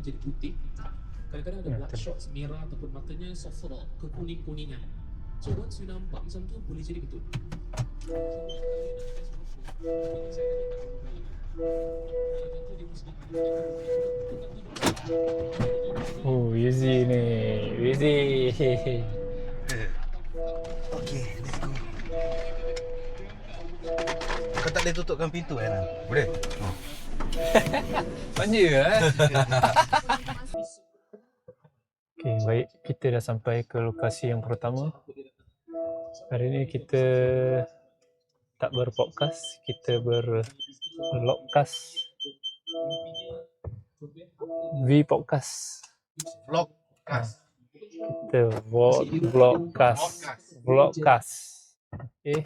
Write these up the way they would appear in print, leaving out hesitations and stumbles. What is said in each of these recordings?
jadi putih. Kadang-kadang ada bloodshot merah ataupun matanya safra, kekuning-kuningan. So once you nampak macam tu, boleh jadi betul. So kalau saya nak test walaupun saya tak tahu dia mesti Oh, easy ni. Easy. Okay, let's go. Kau tak boleh tutupkan pintu kan? Boleh? Manja Okay, baik. Kita dah sampai ke lokasi yang pertama. Hari ni kita tak berpodcast, kita berlogcast. V-podcast. Vlogcast. Kita vlogcast. Okay.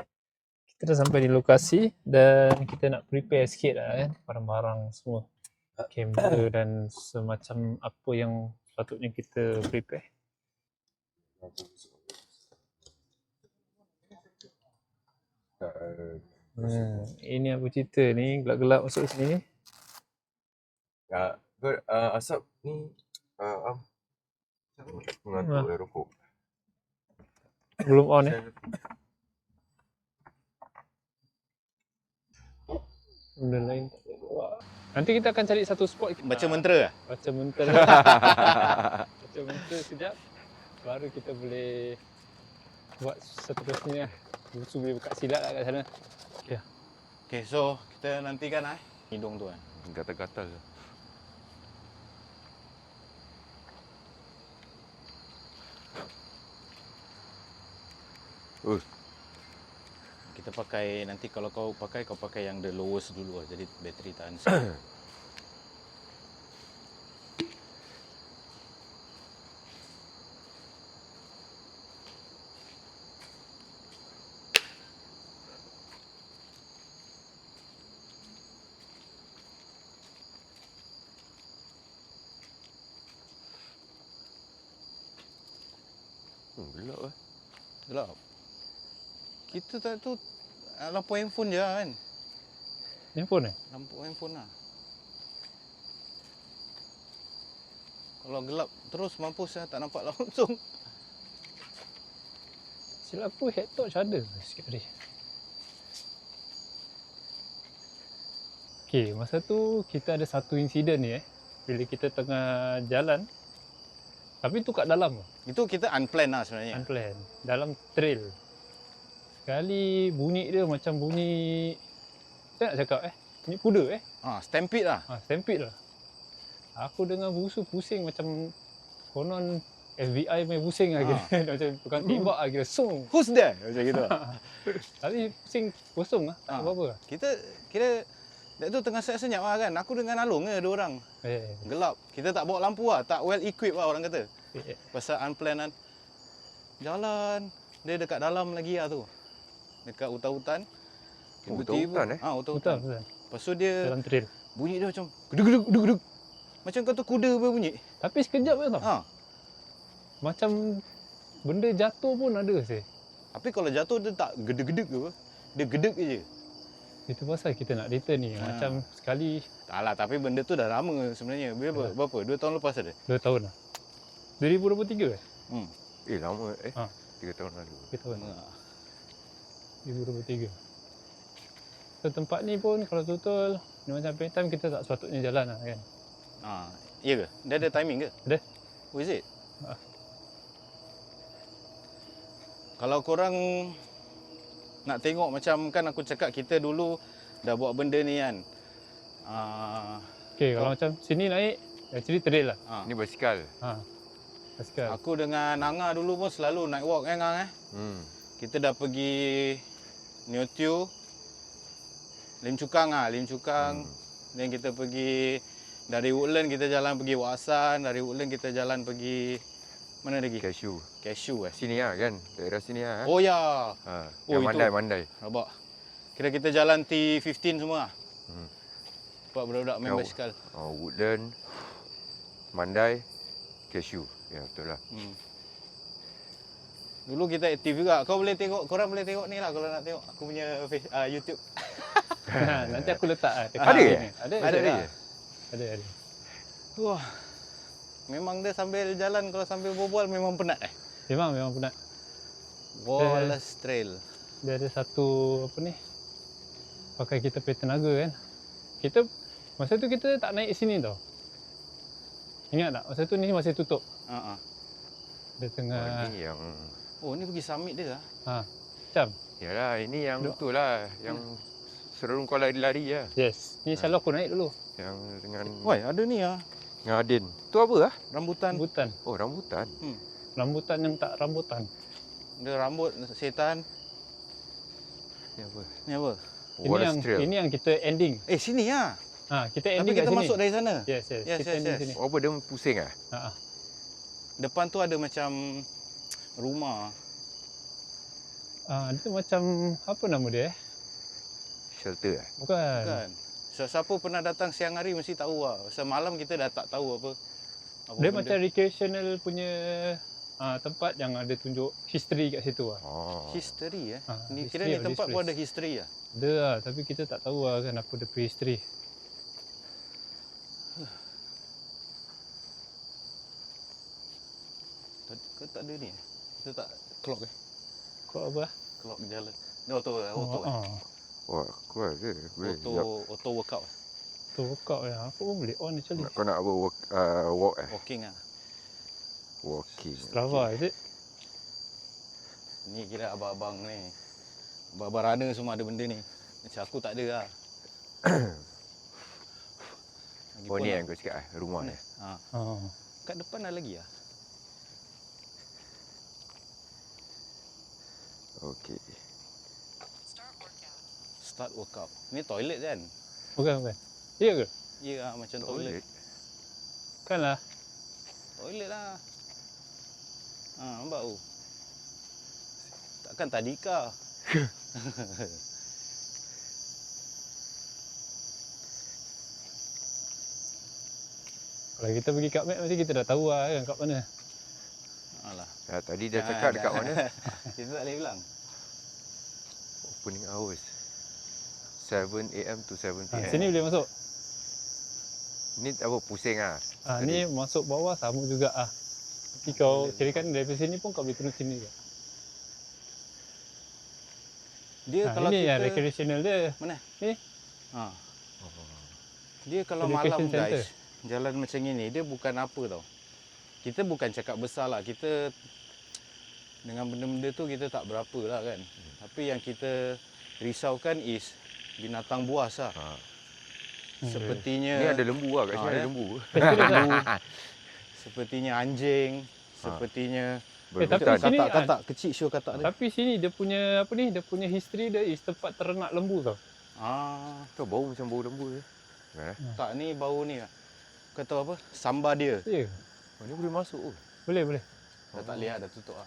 Kita dah sampai di lokasi dan kita nak prepare sikit lah kan, barang-barang semua. Kamera dan semacam apa yang patutnya kita prepare. Ini apa cerita ni, gelap-gelap masuk sini. Asap ni mengantuk dari rokok. Belum on Benda lain tak boleh bawa. Nanti kita akan cari satu spot Baca mentera lah? Baca mentera. Baca mentera sekejap, baru kita boleh buat seterusnya. Busu boleh buka silat lah kat sana. Okay, so kita nantikan hidung tu kan. Gatal-gatal. Kita pakai, nanti kalau kau pakai yang the lowest dulu lah. Jadi bateri tahan sikit. Gelap lah. Gelap. Kita tak tu lampu handphone je kan. Handphone Lampu handphone lah. Kalau gelap terus mampus lah, tak nampak langsung. Silap aku head torch ada sikit tadi. Okay, masa tu kita ada satu insiden ni bila kita tengah jalan. Tapi tu kat dalam. Itu kita unplanned lah sebenarnya. Unplanned. Dalam trail. Sekali bunyi dia macam bunyi, saya nak cakap bunyi kuda Stampede lah. Stampede lah. Aku dengar busu pusing macam konon FBI main pusing lah kira. Macam tukang tembak lah kira. Sung. Who's there? Macam gitu. Tapi pusing kosong lah. Tak apa-apa lah. Kita kira dia tu tengah senyap lah kan. Aku dengan Along je dua orang. Gelap. Kita tak bawa lampu lah. Tak well equipped lah orang kata. Pasal unplanned kan. Jalan. Dia dekat dalam lagi lah tu. Dekat hutan-hutan. Hutan-hutan hutan-hutan. Lepas tu dia Dalam trail. bunyi dia macam gedug-gedug. Macam kata kuda berbunyi. Tapi sekejap je tau. Macam benda jatuh pun ada sih. Tapi kalau jatuh dia tak gedeg-gedeg ke apa. Dia gedeg je. Itu pasal kita nak return ni. Macam sekali. Tak lah, tapi benda tu dah lama sebenarnya. Berapa? 2 tahun lepas ada? 2 tahun lah. 2023 Lama 3 tahun lalu. 3 tahun 2023. So tempat ni pun kalau total ni macam time kita tak sepatutnya jalan lah kan. Ya ke? Dia ada timing ke? Ada. Oh, is it? Kalau korang nak tengok macam kan aku cakap kita dulu dah buat benda ni kan. Okay, kalau macam sini naik actually trail lah. Ni basikal. Basikal. Aku dengan Anga dulu pun selalu night walk kan Ang Kita dah pergi Neo Tiew, Lim Chu Kang. Dan kita pergi dari Woodland kita jalan pergi Wak Hassan, dari Woodland kita jalan pergi mana lagi? Cashew. Sini lah kan, daerah sini lah. Oh ya. Yang Mandai. Rabak. Kira kita jalan T15 semua. Buat budak-budak main basikal. Woodland, Mandai, Cashew. Ya betul lah. Dulu kita aktif juga. Korang boleh tengok ni lah kalau nak tengok aku punya YouTube. Nanti aku letak lah. Ada. Ada. Ada. Wah. Memang dia sambil jalan, kalau sambil berbual memang penat Memang penat. Wallace Trail. Dia ada satu apa ni, pakai kita punya tenaga kan. Kita masa tu kita tak naik sini tau. Ingat tak? Masa tu ni masih tutup. Dia Oh, tengah ni yang... Oh, ni pergi summit dia macam. Yalah, ini yang Duk. tu lah. Yang serung kau lari-lari lah. Yes. Ni selalu aku naik dulu. Yang dengan... Woi, ada ni Dengan Adin. Tu apa lah? rambutan. Rambutan. Oh, rambutan. Rambutan yang tak rambutan. Dia rambut setan. Ni apa? Ni apa? Wallace Trail. Ini yang kita ending. Sini Kita Tapi ending kat kita sini. masuk dari sana. Yes. Yes, Kita yes, ending yes. sini. Oh, apa dia pusing ah? Depan tu ada macam rumah. Dia macam apa nama dia? Shelter ah? Bukan. Kan? Siapa pernah datang siang hari mesti tahu lah. Semalam kita dah tak tahu apa Dia benda. macam recreational punya tempat yang ada tunjuk history kat situ lah. Oh. history Ni History kira ni of tempat this pun place. ada history lah. Ada lah, tapi kita tak tahu lah kan apa dia punya history. Ke tak ada ni? Kita tak clock Kau apa? Clock jalan. Ni auto Wah, kuat ke? Boleh. auto workout. Tu workout ya. Aku pun boleh on actually. Kau nak apa walk Walking Walking. Strava is it? Ni kira abang-abang ni. Abang-abang runner semua ada benda ni. Macam aku tak ada lah. Oh, ni yang kau cakap rumah ni. Oh. Kat depan ada lagi lah. Okey. Start workout. Ni toilet kan? Bukan. Ya ke? Ya macam toilet. Kan lah. Toilet lah. Nampak tu. Takkan tadika. Kalau kita pergi kat map mesti kita dah tahu lah kan kat mana. Alah. Ya, tadi dia cakap dekat mana? Kita tak boleh bilang. Opening hours. 7 AM to 7 PM. Sini boleh masuk. Ni apa pusing ah? Ni masuk bawah sama juga ah. Tapi kau kirakan dari sini pun kau boleh turun sini juga. Dia kalau ini kita yang recreational dia. mana? Ni. Dia kalau Education malam center. guys, jalan macam ini dia bukan apa tau. Kita bukan cakap besar lah. Kita dengan benda-benda tu kita tak berapa lah kan. Tapi yang kita risaukan is binatang buas lah. Sepertinya Ni ada lembu lah kat sini ada lembu. lembu, sepertinya anjing, sepertinya tapi Berhutan. sini katak-katak kecil show katak dia. Tapi sini dia punya apa ni? Dia punya history dia is tempat ternak lembu tau. Tu bau macam bau lembu je. Tak ni bau ni lah. Kau tahu apa? Sambar dia. Ya. Oh, ni boleh masuk oh. Boleh. Dah tak lihat dah tutup lah.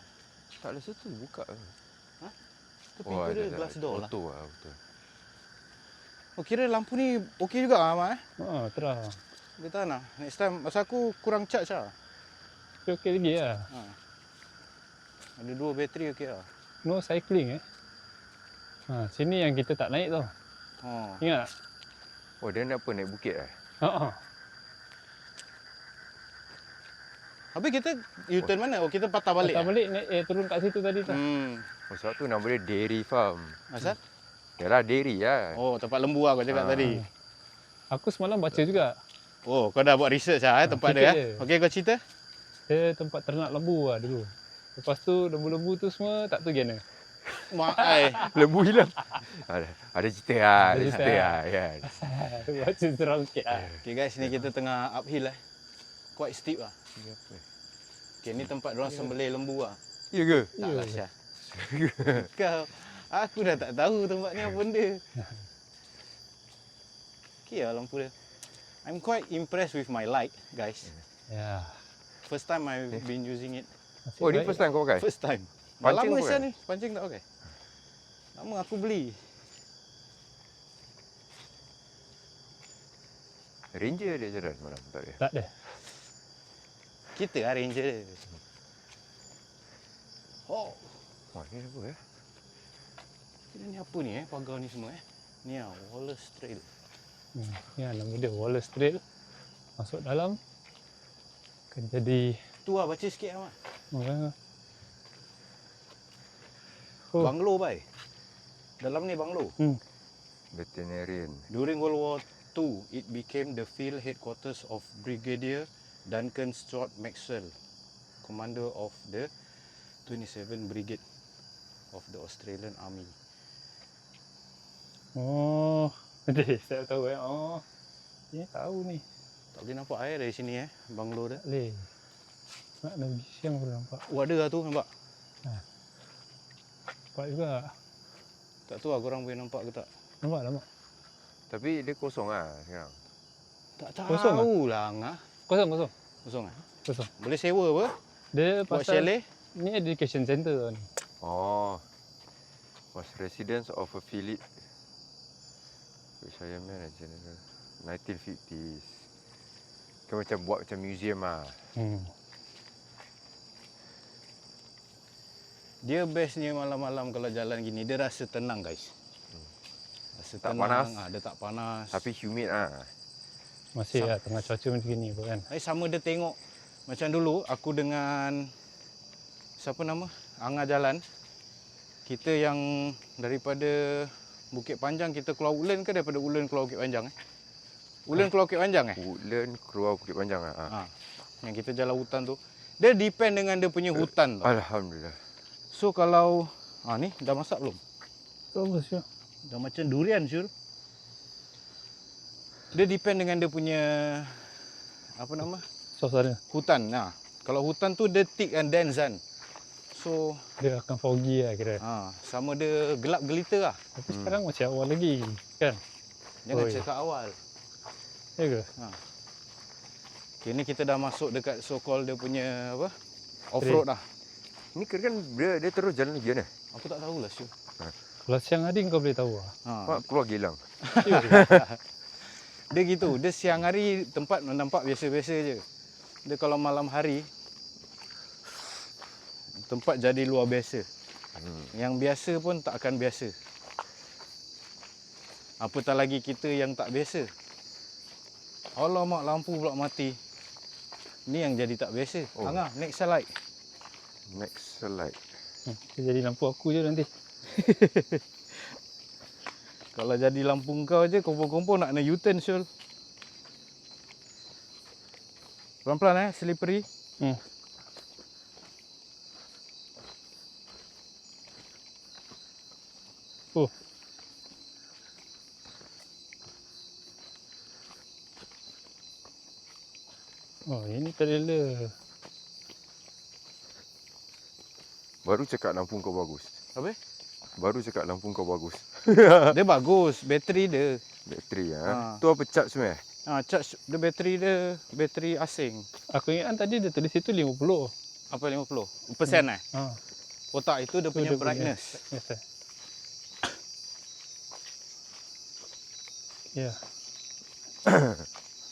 Tak ada situ buka. Tu pintu dia glass door lah. Auto lah betul. Oh kira lampu ni okey juga lah Ahmad Terang. Dia tahan lah. Next time masa aku kurang charge lah. Okey lagi lah. Ada 2 bateri okey lah. No cycling sini yang kita tak naik tau. Ingat tak? Oh, dia nak apa naik bukit Habis kita U-turn mana? Oh kita patah balik. Patah balik naik, turun kat situ tadi tu. Oh, sebab tu nama dia Dairy Farm. Asal? Yalah, dairy lah. Oh tempat lembu lah kau cakap tadi. Aku semalam baca juga. Oh kau dah buat research lah tempat cerita dia dia. Okey kau cerita. Dia tempat ternak lembu lah dulu. Lepas tu lembu-lembu tu semua tak tahu gimana. Mak ai. Lembu hilang. Ada cerita lah. Ada Ada cerita cerita lah. lah. Kan. Baca seram sikit lah. Okay guys ni kita tengah uphill lah. Quite steep lah. Okay ni tempat diorang sembelih lembu lah. Ya ke? Tak lah Syah. Kau. Aku dah tak tahu tempat ni apa benda. Okay lah lampu dia. I'm quite impressed with my light guys. Ya. First time I've been using it. Oh, ni first time kau pakai? First time. Pancing Lama apa Syah kan? ni. Pancing tak pakai. Lama aku beli. Ranger dia jalan malam tak ada. Tak ada. Kita lah ranger dia. Oh. Wah, ni apa ya? Kira ni apa ni pagar ni semua Ni lah Wallace Trail. Ni lah nama dia Wallace Trail. Masuk dalam. Akan jadi Tu lah, baca sikit Ahmad. Oh. Banglo, bai. Dalam ni banglo. Veterinarian. During World War II, it became the field headquarters of Brigadier Duncan Stuart Maxwell, commander of the 27 Brigade of the Australian Army. Oh, saya tahu Oh, dia tahu ni. Tak boleh nampak air dari sini banglo dia. Tak boleh. Nak Nabi siang boleh nampak. Oh, ada lah tu nampak. Nampak juga. Tak tahu lah korang boleh nampak ke tak. Nampak. Tapi dia kosong lah sekarang. Tak Kosong tahu lah Angah. Kosong. Kosong ah. Kosong. Boleh sewa apa? Dia Buat pasal chalet? ni education center ni. Oh. Was residence of a Philip Fisherman and General 1950s. Kan macam buat macam museum lah. Dia bestnya malam-malam kalau jalan gini, dia rasa tenang guys. Rasa Tak tenang, panas. dia tak panas. Tapi humid lah. Masih lah tengah cuaca macam ni pun kan. Sama dia tengok. Macam dulu aku dengan siapa nama? Angah jalan. Kita yang daripada Bukit Panjang kita keluar Woodland ke daripada Woodland keluar Bukit Panjang Woodland keluar Bukit Panjang Woodland keluar Bukit Panjang lah. Yang kita jalan hutan tu. Dia depend dengan dia punya hutan tu. Alhamdulillah. So kalau ni dah masak belum? Bagus ya. Dah macam durian Syul. Dia depend dengan dia punya apa nama? Suasana. Hutan. Kalau hutan tu dia thick and dense kan. So Dia akan foggy lah kira. sama dia gelap gelita lah. Tapi sekarang masih awal lagi kan. Jangan Oi. cakap awal. Ya ke? Okay, ni kita dah masuk dekat so called dia punya apa? Off-road dah. Ni kira kan dia terus jalan lagi kan? Aku tak tahulah Syul. Kalau siang hari kau boleh tahu lah. Mak keluar Gilang. Dia gitu. Dia siang hari tempat nampak biasa-biasa je. Dia kalau malam hari tempat jadi luar biasa. Yang biasa pun tak akan biasa. Apatah lagi kita yang tak biasa. Alamak, lampu pula mati. Ni yang jadi tak biasa. Angah, next slide. Next slide. Dia jadi lampu aku je nanti. Kalau jadi lampu kau je, kompon-kompon nak kena U-turn Syul. Pelan-pelan slippery. Oh. Oh, ini trailer. Baru cakap lampu kau bagus. Apa? Baru cakap lampu kau bagus. Dia bagus, bateri dia. Bateri Tu apa charge semua? Charge dia bateri asing. Aku ingat kan tadi dia tulis itu 50. Apa 50%? Persen Otak itu dia punya dia brightness. Yes, ya.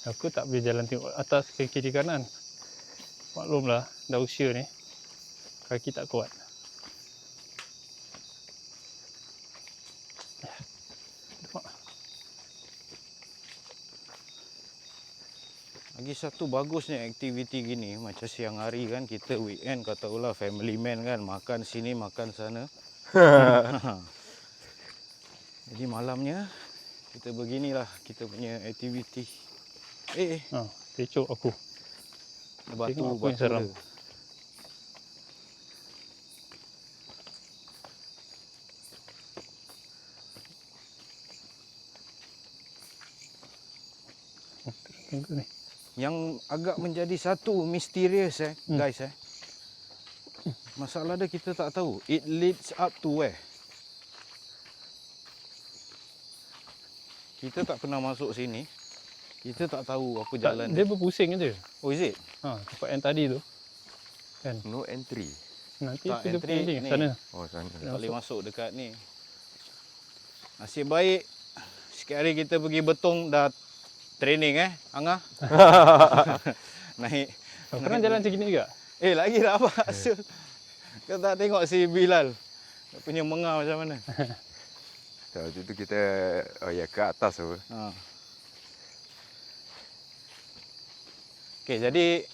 Aku tak boleh jalan tengok atas ke kiri kanan. Maklumlah, dah usia ni. Kaki tak kuat. Lagi satu bagusnya aktiviti gini macam siang hari kan kita weekend katakanlah family man kan makan sini makan sana. Jadi malamnya kita beginilah kita punya aktiviti. Kecok aku. Batu Tengok apa yang batu seram. dia. Tengok ni. Yang agak menjadi satu misterius guys Masalah dia kita tak tahu. It leads up to where? Kita tak pernah masuk sini. Kita tak tahu apa jalan Dia berpusing aja. Oh, is it? Tempat yang tadi tu. Kan. No entry. Nanti Tak, tu dia entry punya link ni. sana. Oh sana. Tak boleh masuk dekat ni. Nasib baik sikit hari kita pergi Betong dah training Angah. Naik. Kau pernah jalan macam gini juga? Lagi dah apa Asul. Kau tak tengok si Bilal. Dia punya mengah macam mana. Waktu tu kita ke atas tu. Okey, jadi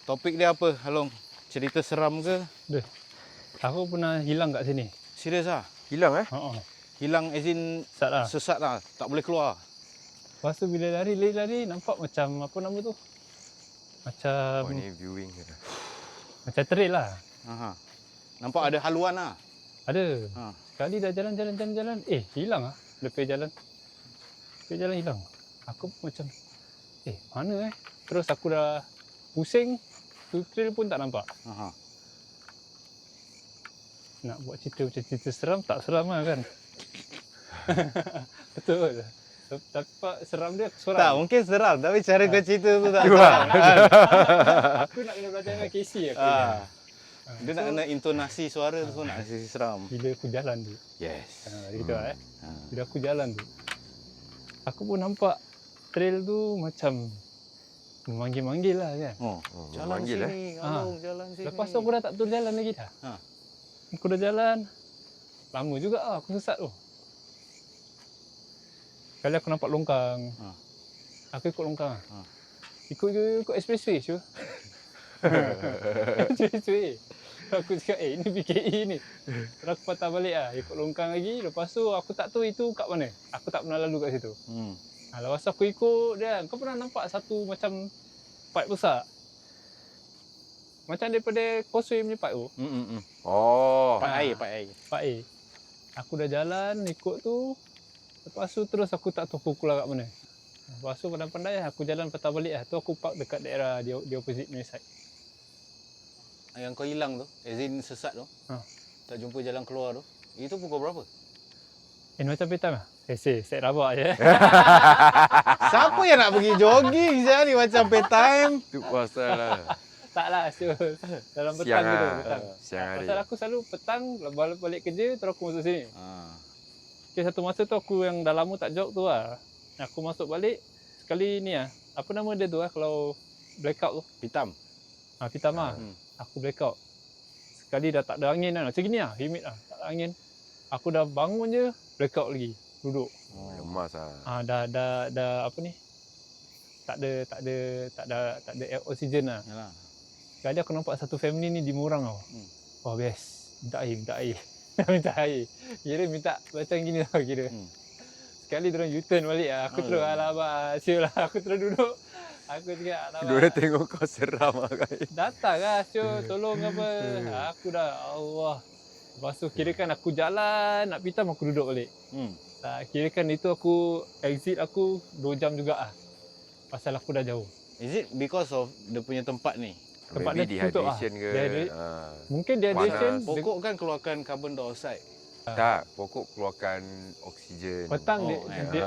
Topik dia apa, Along? Cerita seram ke? Aku pernah hilang kat sini. Serius lah? Hilang Hilang as in Sat lah. sesat lah, tak boleh keluar. Lepas tu bila lari nampak macam apa nama tu? Macam Oh ni viewing ke? macam trail lah. Aha. Nampak ada haluan lah. Ada. Ha. Sekali dah jalan. Hilang ah. Lepas jalan hilang. Aku pun macam mana Terus aku dah pusing, tu trail pun tak nampak. Aha. Nak buat cerita macam cerita seram, tak seram lah kan. Betul. Tapi seram dia Tak, seram. mungkin seram tapi cara kau cerita tu tak Tu seram. Aku nak kena belajar dengan Casey aku. Dia nak kena intonasi suara tu nak kasi seram. Bila aku jalan tu. Yes. Gitu Ha. Bila aku jalan tu. Aku pun nampak trail tu macam memanggil-manggil lah kan. Oh, jalan Manggil sini, Along, jalan sini. Lepas tu aku dah tak betul jalan lagi dah. Ha. Aku dah jalan. Lama juga lah aku sesat tu. Kali aku nampak longkang. Ha. Aku ikut longkang. Ha. Ikut expressway sure. Expressway. Aku cakap ini PKE ni. Terus aku patah balik lah. Ikut longkang lagi. Lepas tu aku tak tahu itu kat mana. Aku tak pernah lalu kat situ. Lepas tu aku ikut dia. Kau pernah nampak satu macam pipe besar? Macam daripada causeway punya pipe tu. Oh. Pak air. Pipe air. Aku dah jalan ikut tu. Lepas tu terus aku tak tahu aku keluar kat mana. Lepas tu pandai-pandai aku jalan patah balik lah. Tu aku park dekat daerah di opposite punya side. Yang kau hilang tu, as in sesat tu. Ha. Tak jumpa jalan keluar tu. Itu pukul berapa? Macam petang lah. Set rabak je. Siapa yang nak pergi jogging siapa ni macam bedtime? Tu pasal lah. Tak lah, sure. Dalam petang Siang gitu. lah. Petang. Siang hari. Pasal aku selalu petang, balik kerja, terus aku masuk sini. Okay, satu masa tu aku yang dah lama tak jog tu lah. Aku masuk balik, sekali ni lah. Apa nama dia tu lah kalau blackout tu? Hitam. Pitam lah. Aku blackout. Sekali dah tak ada angin lah. Macam gini lah, humid lah. Tak ada angin. Aku dah bangun je, blackout lagi. Duduk. Lemas lah. Dah apa ni? Tak ada oksigen lah. Yalah. Sekali aku nampak satu family ni di Murang tau. Oh best. Minta air. Minta air. Kira minta macam gini tau kira. Sekali diorang U-turn balik lah. Aku terus alamak. Syul lah. Aku terus duduk. Aku cakap alamak. Diorang tengok kau seram lah kan. Datang lah Syul. Tolong apa. Aku dah Allah. Lepas tu kirakan aku jalan. Nak pitam aku duduk balik. Kirakan itu aku exit aku 2 jam juga lah. Pasal aku dah jauh. Is it because of dia punya tempat ni? Tempat Maybe dia tutup lah. dehydration ke. Mungkin dehydration. Pokok kan keluarkan carbon dioxide. Tak, pokok keluarkan oksigen. Petang Oh,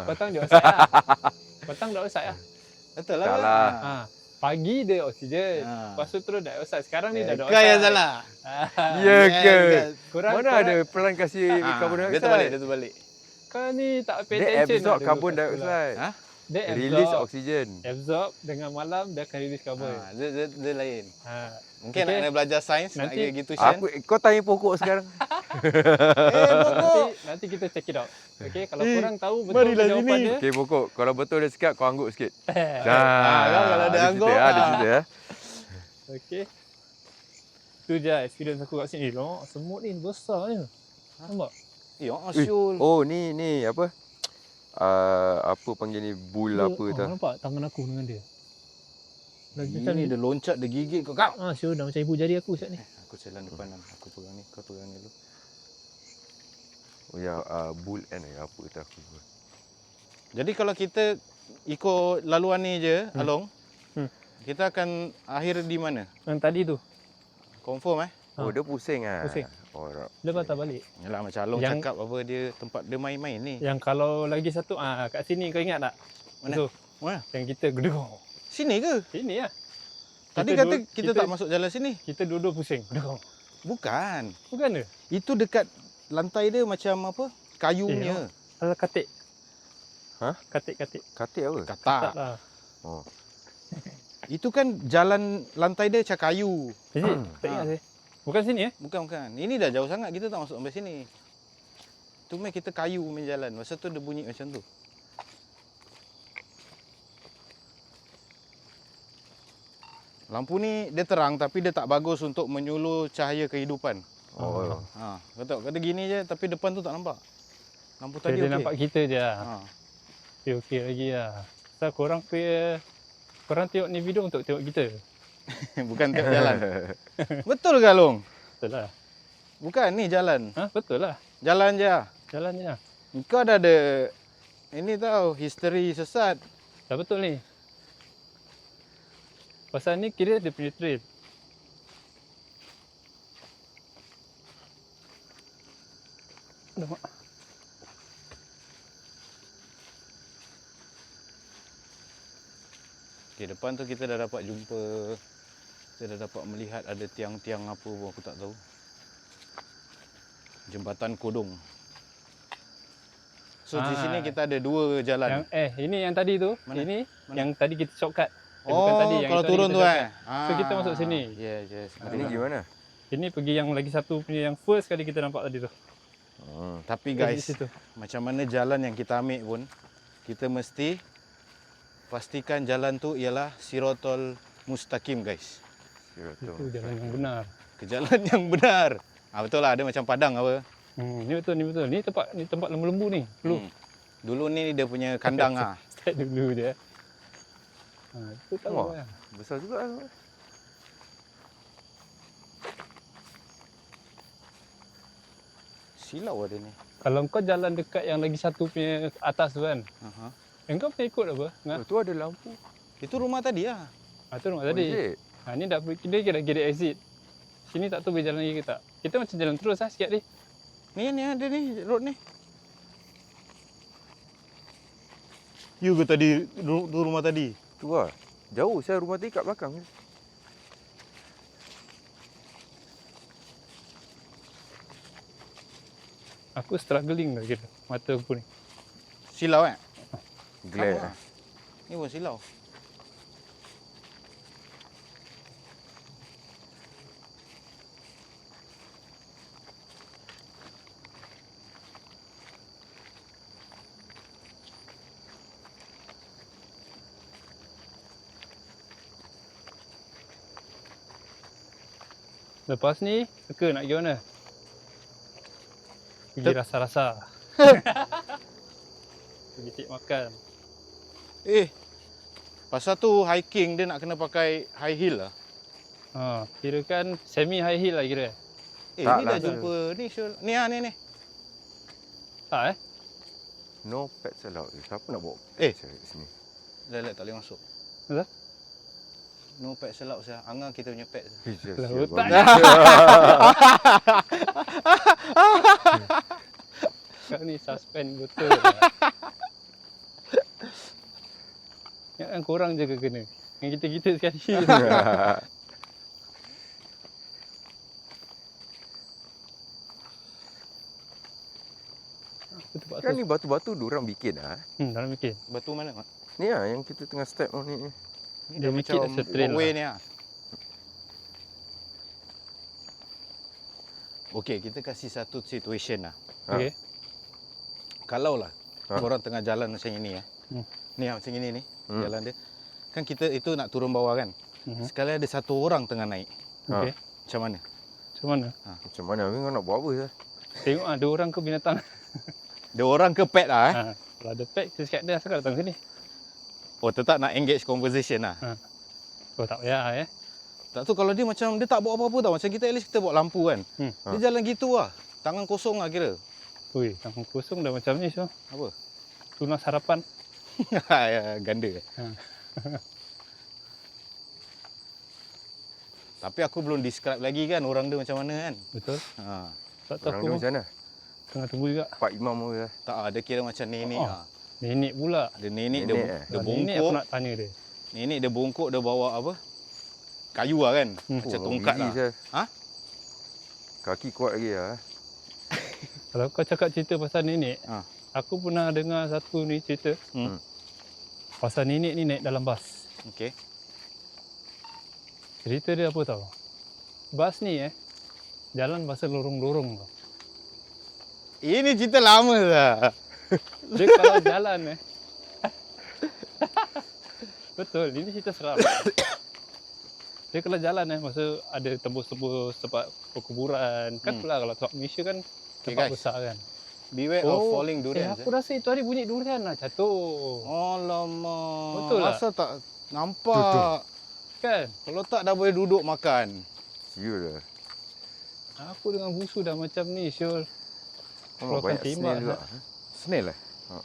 petang dia oxide lah. Petang dia oxide lah. Betul lah Tak kan? lah. Pagi dia oksigen. Lepas tu terus dioxide. Sekarang ni dah ada Kau oxide. yang salah. Ya ke? Korang, Mana ada pelan kasih carbon Dia dioxide? terbalik. Kau ni tak pay Dia attention. absorb lah carbon dulu kat sekolah. dioxide. Ha? Dia Release oksigen. Absorb dengan malam dia akan release carbon. Dia lain. Mungkin Okay. nak kena belajar sains, nak Nanti- kena gitu Shan. Kau tanya pokok sekarang. Nanti kita check it out. Okay, kalau korang tahu betul marilah jawapan sini. dia. Okey pokok, kalau betul dia cakap kau angguk sikit. kalau dia angguk, Ada cerita ya. Okay. Tu je experience aku kat sini. Loh, semut ni besar ni. Nampak? Ya, Asyul. Oh ni apa? Apa panggil ni bull apa tu? Nampak tangan aku dengan dia. Dah macam Ini dia loncat, dia gigit kau. Kau. sure dah macam ibu jari aku siap ni. Aku jalan depan aku pegang ni, kau pegang ni dulu. Oh ya, bull and apa tu aku. Jadi kalau kita ikut laluan ni je, Along, kita akan akhir di mana? Yang tadi tu. Confirm Oh dia pusing ah. Pusing. Oh, Dia patah balik. Yalah macam Along Yang- cakap apa dia tempat dia main-main ni. Yang kalau lagi satu kat sini kau ingat tak? Mana? Tu. Mana? Yang kita gedung. Sini ke? Sini lah. Tadi kata kita tak masuk jalan sini. Kita duduk pusing. Gedung. Bukan. Bukan ke? Itu dekat lantai dia macam apa? Kayunya. Alah katik. Hah? Katik-katik. Katik apa? Tak Katak. lah. Oh. Itu kan jalan lantai dia macam kayu. Is it? Tak ingat saya. Bukan sini Bukan. Ini dah jauh sangat, kita tak masuk sampai sini. Tu main kita kayu punya jalan. Masa tu dia bunyi macam tu. Lampu ni dia terang tapi dia tak bagus untuk menyuluh cahaya kehidupan. Oh. Ha, kata gini je tapi depan tu tak nampak. Lampu tadi Dia okey. nampak kita je lah. Ha. Okey lagi lah. So korang tengok ni video untuk tengok kita. Bukan tengok jalan. Betul ke Long? Betul lah. Bukan ni jalan. Ha, betul lah. Jalan je lah. Jalan je lah. Kau dah ada ini tau, history sesat. Dah betul ni. Pasal ni kira dia punya trail. Alamak. Okey, depan tu kita dah dapat jumpa, kita dah dapat melihat ada tiang-tiang apa pun aku tak tahu. Jembatan Kodong. So di sini kita ada dua jalan. Ini yang tadi tu. Mana? Ini Mana? yang tadi kita shortcut. Oh, yang kalau tadi turun kita tu shortcut. So kita masuk sini. Yes, yes. Ini gimana? Ini pergi yang lagi satu punya yang first kali kita nampak tadi tu. Tapi Pergi guys, situ. macam mana jalan yang kita ambil pun, kita mesti pastikan jalan tu ialah Sirotol Mustaqim guys. Itu jalan yang benar. Ke jalan yang benar. Betul lah, ada macam padang apa. Ni betul, ni betul. Ni tempat lembu-lembu ni. Dulu. Dulu ni dia punya kandang ah. Start dulu je. Itu tahu Wah. lah. Besar juga. Silau ada ni. Kalau kau jalan dekat yang lagi satu punya atas tu kan, engkau punya ikut apa? Oh, tu ada lampu. Itu rumah tadi lah. Tu rumah tadi. is it? Ni dah dia kira exit. Sini tak tahu boleh jalan lagi ke tak. Kita macam jalan terus lah sikit ni. Ni ada ni, road ni. You ke tadi, tu rumah tadi? Tu lah. Jauh saya rumah tadi kat belakang. Aku struggling lah kira. Mata aku ni. Silau Glare. Sama. Ni pun silau. Lepas ni, Eka nak pergi mana? Pergi rasa-rasa. Pergi cik makan. Pasal tu hiking dia nak kena pakai high heel lah. Kira kan semi high heel lah kira. Tak Ni lah, dah jumpa ni Syul. Ni. Tak No pets allowed. Siapa nak bawa Eh. pets kat sini? Dah tak boleh masuk. Betul? No pet selak saya. Angah kita punya pet. Lah, tak. Kau ni suspend betul lah. Ingatkan korang je ke kena. Yang kita sekali. Kan ni batu-batu diorang bikin lah. Dalam bikin. Batu mana? Mak? Ni lah yang kita tengah step ni. Ni Dia bikin dah setrail walkway lah. ni lah. Okey, kita kasih satu situation lah. Okay. Kalau lah korang tengah jalan macam ini ya. Ni lah macam ini ni jalan dia. Kan kita itu nak turun bawah kan. Sekali ada satu orang tengah naik. Okay. Macam mana? Macam mana? Macam mana? Kau nak buat apa sah? Tengok ada orang ke binatang. Dia orang ke pet lah Kalau ada pet, kita cakap dia asal kau datang sini. Oh, tetap nak engage conversation lah. Kau tak payah Tak tu kalau dia macam dia tak bawa apa-apa tau. Macam kita at least kita bawa lampu kan. Dia jalan gitu lah. Tangan kosong lah kira. Ui, tangan kosong dah macam ni so. Apa? Tunas harapan. Ganda. Tapi aku belum describe lagi kan orang dia macam mana kan. Betul. Tak tahu Orang aku dia macam mana? tengah tunggu juga. Pak Imam pun lah. Tak ada kira macam nenek lah. Nenek pula. Dia nenek Nenek, dia Nenek aku bongkok. nak tanya dia. Nenek dia bongkok dia bawa apa? Kayu lah kan. Macam tongkat lah. Ha? Kaki kuat lagi lah. Kalau kau cakap cerita pasal nenek, aku pernah dengar satu ni cerita. Pasal nenek ni naik dalam bas. Okey. Cerita dia apa tahu? Bas ni jalan pasal lorong-lorong tau. Ini cerita lama lah. Dia kalau jalan betul, ini cerita seram. Dia kalau jalan masa ada tembus-tembus tempat perkuburan. Kan pula kalau tempat Malaysia kan tempat guys. besar kan. Beware of falling durian. Aku rasa itu hari bunyi durian lah jatuh. Alamak. Betul tak? Asal tak nampak. Kan? Kalau tak dah boleh duduk makan. Siul lah. Aku dengan busu dah macam ni, Syul. Oh, Keluarkan banyak tembak snail juga. Snail eh? Ha.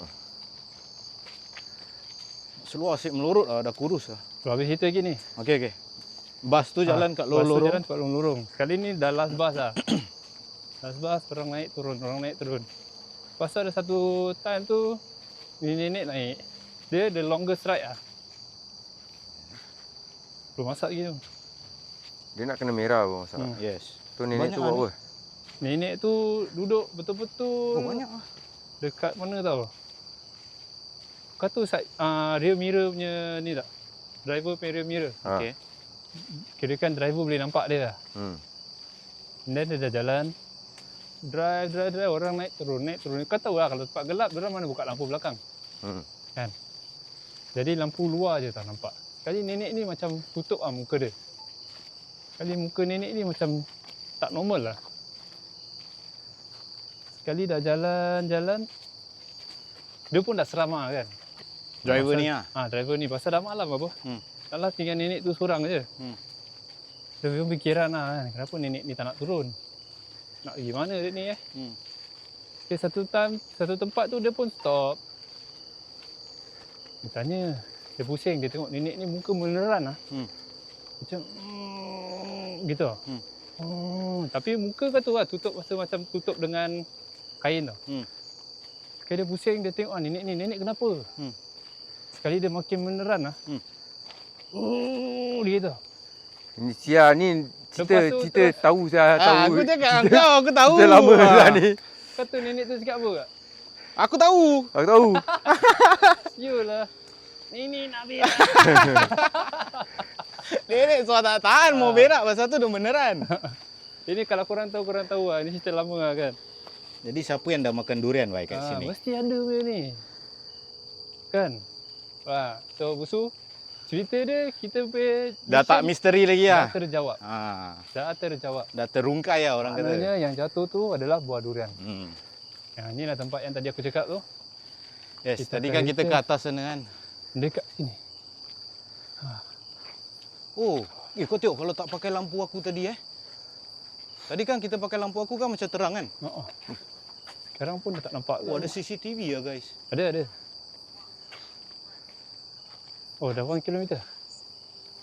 Seluar asyik melurut lah, dah kurus lah. Kalau habis cerita lagi ni. Okey. Bas tu jalan kat Bas tu lorong-lorong. jalan kat lorong-lorong. Sekali ni dah last bus lah. Last bus, orang naik turun, orang naik turun. Lepas tu ada satu time tu, nenek naik. Dia the longest ride lah. Belum masak lagi tu. Dia nak kena merah pun masak. Yes. Tu nenek Banyak tu buat lah apa? Nenek tu duduk betul-betul Oh, banyak lah. dekat mana tau. Kau tu rear mirror punya ni tak? Driver punya rear mirror. Ha. Okey. Kira kan driver boleh nampak dia lah. Hmm. And then dia dah jalan. Drive. Orang naik turun. Kau tahu lah kalau tempat gelap, dia mana buka lampu belakang. Hmm. Kan? Jadi lampu luar je tak nampak. Sekali nenek ni macam tutup lah muka dia. Sekali muka nenek ni macam tak normal lah. Sekali dah jalan. Dia pun dah seram lah kan. Driver Pasal- ni lah. Driver ni pasal dah malam apa. Alah tinggal nenek tu seorang je. Dia pun fikiran lah kan. Kenapa nenek ni tak nak turun? Nak pergi mana dia ni Okay, satu tempat tu dia pun stop. Dia tanya. Dia pusing. Dia tengok nenek ni muka meneran lah. Macam gitu. Tapi muka kau tu lah tutup macam tutup dengan kain tau. Sekali dia pusing, dia tengok nenek kenapa? Sekali dia makin meneran lah. Dia gitu. Ini Sia ni cerita Lepas tu cerita terus- tahu saya tahu. Aku cakap kau, aku tahu. Cerita lama dah ni. Kata nenek tu cakap apa kak? Aku tahu. Aku tahu. Yalah. Ini nak berak. Nenek suara tak tahan mau berak pasal tu dah beneran. Ini kalau korang tahu lah. Ini cerita lama lah kan. Jadi siapa yang dah makan durian baik kat sini? Mesti ada benda ni. Kan? So Busu, cerita dia kita punya Dah tak mission misteri lagi dah lah. terjawab. Ha, Dah terjawab. dah terungkai lah orang kata. Maknanya yang jatuh tu adalah buah durian. Yang ni lah tempat yang tadi aku cakap tu. Yes, Kita tadi kan kita kereta. ke atas sana kan. Dekat sini. Oh, kau tengok kalau tak pakai lampu aku tadi Tadi kan kita pakai lampu aku kan macam terang kan? Sekarang pun dah tak nampak. Oh, ada CCTV ya guys. Ada. Oh, dah 1 kilometer.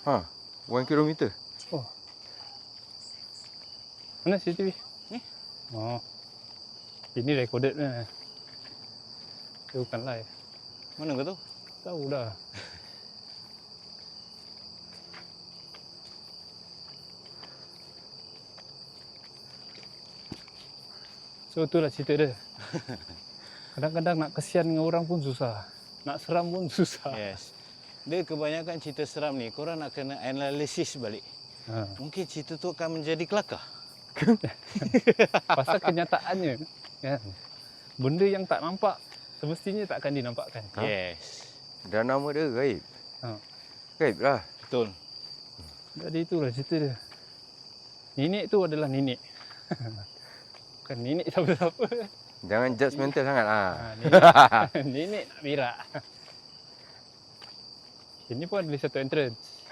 Ha. 1 kilometer. Oh. Mana CCTV? Ni. Oh. Ini recorded ni. Dia bukan live. Mana kau tahu? Tahu dah. So itulah cerita dia. Kadang-kadang nak kesian dengan orang pun susah. Nak seram pun susah. Yes. Dia kebanyakan cerita seram ni, korang nak kena analisis balik. Mungkin cerita tu akan menjadi kelakar. Pasal kenyataannya. Kan? Benda yang tak nampak, semestinya tak akan dinampakkan. Yes. Dan nama dia gaib. Gaib lah. Betul. Jadi itulah cerita dia. Nenek tu adalah nenek. Bukan nenek siapa-siapa. Jangan judgemental sangat lah. Nenek nak berak. Ini pun ada satu entrance.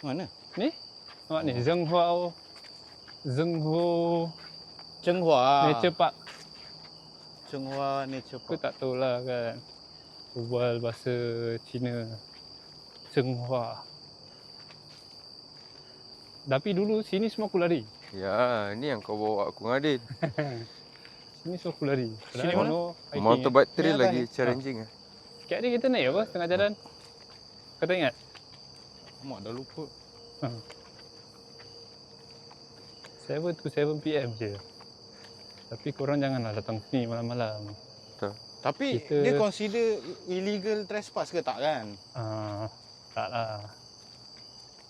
Mana? Ni? Nampak ni, Zhenghua Chenghua. Nature Park. Chenghua Nature Aku Park. tak tahulah kan. Berbual bahasa Cina. Zhenghua. Tapi dulu sini semua aku lari. Ya, ni yang kau bawa aku dengan Adin. Sini semua aku lari. Sini mana? Mountain bike trail Ni lagi apa ni? challenging lah. Sikit hari kita naik apa tengah jalan. Kau tak ingat? Mak dah lupa. 7 to 7 PM je. Tapi korang janganlah datang sini malam-malam. Tapi Kita- dia consider illegal trespass ke tak kan? Tak lah.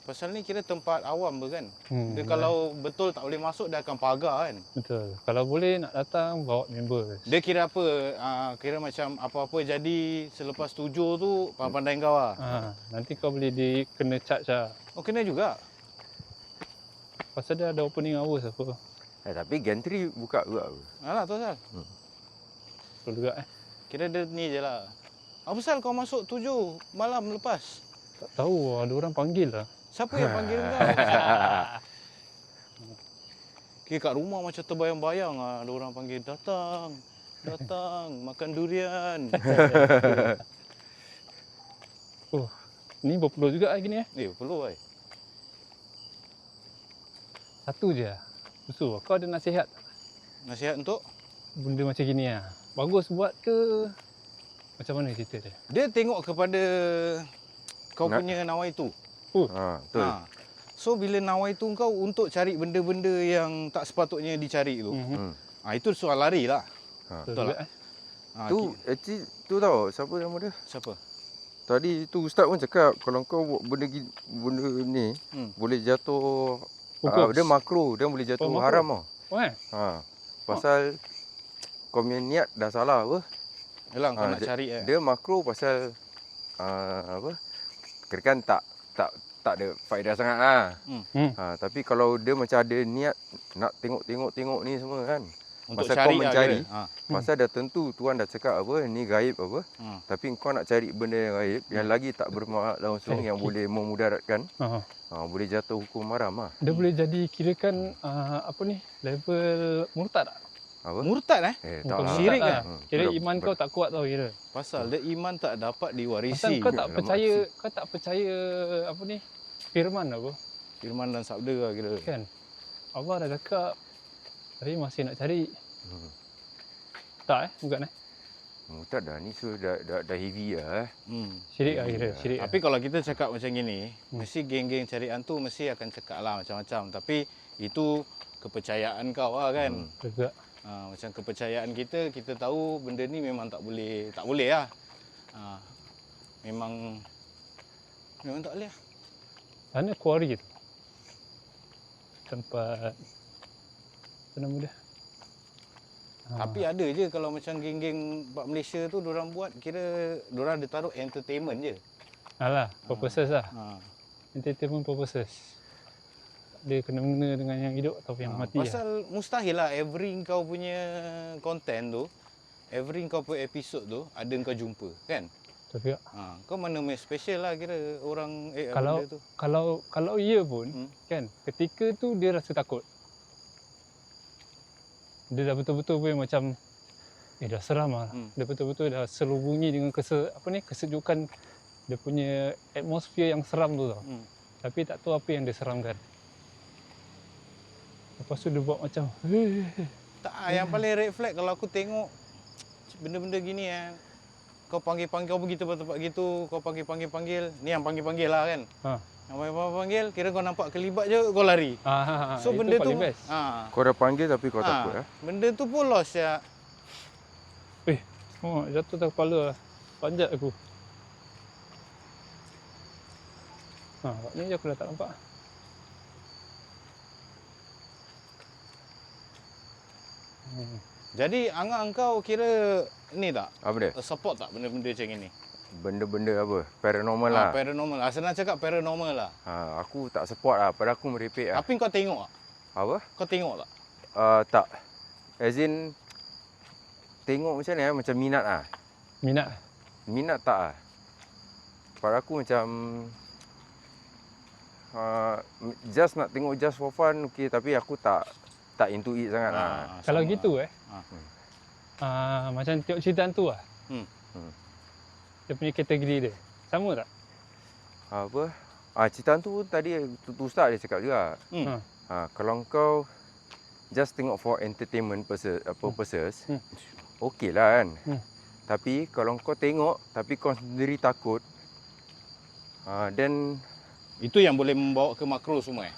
Pasal ni kira tempat awam kan? Dia ya. kalau betul tak boleh masuk dia akan pagar kan? Betul. Kalau boleh nak datang, bawa member. Dia kira apa? Kira macam apa-apa jadi selepas tujuh tu pandai kau lah. Nanti kau boleh kena charge lah. Oh kena juga? Pasal dia ada opening hours apa. Tapi gantry buka juga apa? Alah tu Sal. Betul juga Kira dia ni je lah. Apa Sal kau masuk 7 malam lepas? Tak tahu, ada orang panggil lah. Siapa yang panggil kau? Kira kat rumah macam terbayang-bayang lah. Ada orang panggil, datang, makan durian. Oh, ni berpeluh juga lagi ni Perlu baik. Satu je. Usul, kau ada nasihat Nasihat untuk? benda macam gini lah? Bagus buat ke? Macam mana cerita dia? Dia tengok kepada kau Nak- punya nawaitu. Betul. So bila nawaitu kau untuk cari benda-benda yang tak sepatutnya dicari tu. Itu soal lari lah. Betul Betul juga lah. Tu actually tu tahu siapa nama dia? Siapa? Tadi tu ustaz pun cakap kalau kau buat benda ni boleh jatuh dia makruh, dia boleh jatuh makruh. haram tau. Oh Pasal kau punya niat dah salah apa? Yalah kau nak cari Dia makruh pasal kirakan tak ada faedah sangat lah. Tapi kalau dia macam ada niat nak tengok ni semua kan. untuk Masa cari kau mencari, lah pasal dah tentu Tuhan dah cakap apa, ni gaib apa. Tapi kau nak cari benda yang gaib, yang lagi tak bermakna langsung, yang boleh memudaratkan, boleh jatuh hukum haram lah. Dia boleh jadi kirakan level murtad tak? Apa? Murtad tak Bukan lah. Syirik murtad kan? Kira iman kau tak kuat tau kira. Pasal dia iman tak dapat Pasal diwarisi. kau tak Alamak, percaya firman apa Firman dan sabda lah kira. kan. Allah dah cakap tapi masih nak cari. Tak bukan Murtad dah ni, so dah heavy lah Syirik lah kira, syirik. Tapi kalau kita cakap macam gini, mesti geng-geng cari hantu mesti akan cakap lah macam-macam. Tapi itu kepercayaan kau lah kan. Juga. Macam kepercayaan kita tahu benda ni memang tak boleh lah. Memang tak boleh lah. Sana quarry tu. Tempat apa nama dia? Tapi ada je kalau macam geng-geng buat Malaysia tu diorang buat kira diorang ada taruh entertainment je. Alah, purposes lah. Ha. Entertainment purposes. Dia kena-mengena dengan yang hidup atau yang mati lah. Pasal mustahil lah every kau punya content tu, every kau punya episod tu ada kau jumpa kan? Betul juga. Kau mana main special lah kira orang Kalau benda tu. kalau ia pun kan ketika tu dia rasa takut. Dia dah betul-betul pun macam dah seram lah. Dia betul-betul dah selubungi dengan kesejukan dia punya atmosfer yang seram tu tau. Tapi tak tahu apa yang dia seramkan. Lepas tu dia buat macam Tak, yang paling red flag kalau aku tengok benda-benda gini kau panggil-panggil, kau pergi tempat-tempat gitu, kau panggil-panggil, ni yang panggil-panggil lah kan. Yang panggil, kira kau nampak kelibat je, kau lari. So itu benda tu paling best. Kau dah panggil tapi kau takut Benda tu pun lost ya. Jatuh tak kepala lah. Panjat aku. Kat ni je aku dah tak nampak. Jadi angang kau kira ni tak? Apa dia? Support tak benda-benda macam ni? Benda-benda apa? Paranormal lah. Paranormal. Senang cakap paranormal lah. Aku tak support lah. Pada aku merepek lah. Tapi kau tengok tak? Apa? Kau tengok tak? Tak. As in, tengok macam ni macam minat lah. Minat? Minat tak lah. Pada aku macam just nak tengok just for fun, okay. Tapi aku tak into it sangat lah. Kalau gitu macam tengok cerita hantu lah. Dia punya kategori dia. Sama tak? Apa? Cerita tu tadi tu ustaz dia cakap juga. Kalau kau just tengok for entertainment purposes, okey lah kan. Tapi kalau kau tengok tapi kau sendiri takut, then itu yang boleh membawa ke makro semua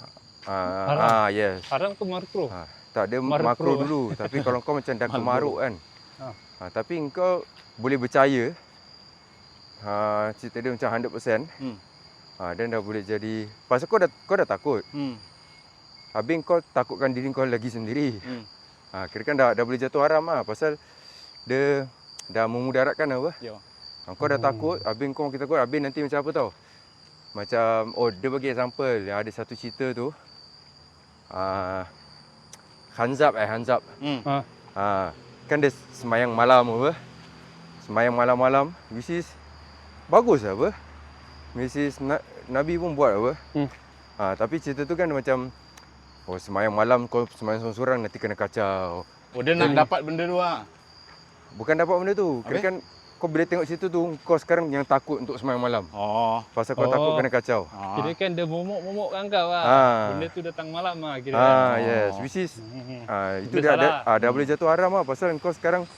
Haram. yes. Haram ke makruh? Tak, dia Makruh, makro dulu. Tapi kalau kau macam dah kemaruk kan. Tapi kau boleh percaya. Cerita dia macam 100%. Dan dah boleh jadi. Pasal kau dah takut. Habis kau takutkan diri kau lagi sendiri. Kira kan dah boleh jatuh haram lah. Pasal dia dah memudaratkan apa. Kau dah takut. Habis kau kita takut. Habis nanti macam apa tau. Macam, dia bagi example. Yang ada satu cerita tu. Hanzab. Kan dia semayang malam apa. Semayang malam-malam, which is bagus apa. Mrs. Nabi pun buat apa. Tapi cerita tu kan macam semayang malam kau semayang sorang-sorang nanti kena kacau. Dia nak dapat benda tu lah. Bukan dapat benda tu. Kira kan kau bila tengok cerita tu, kau sekarang yang takut untuk semayang malam. Pasal kau takut kena kacau. Kira kan dia momok-momokkan kau lah. Benda tu datang malam lah kira. Yes, which is itu dah boleh jatuh haram lah. Pasal kau sekarang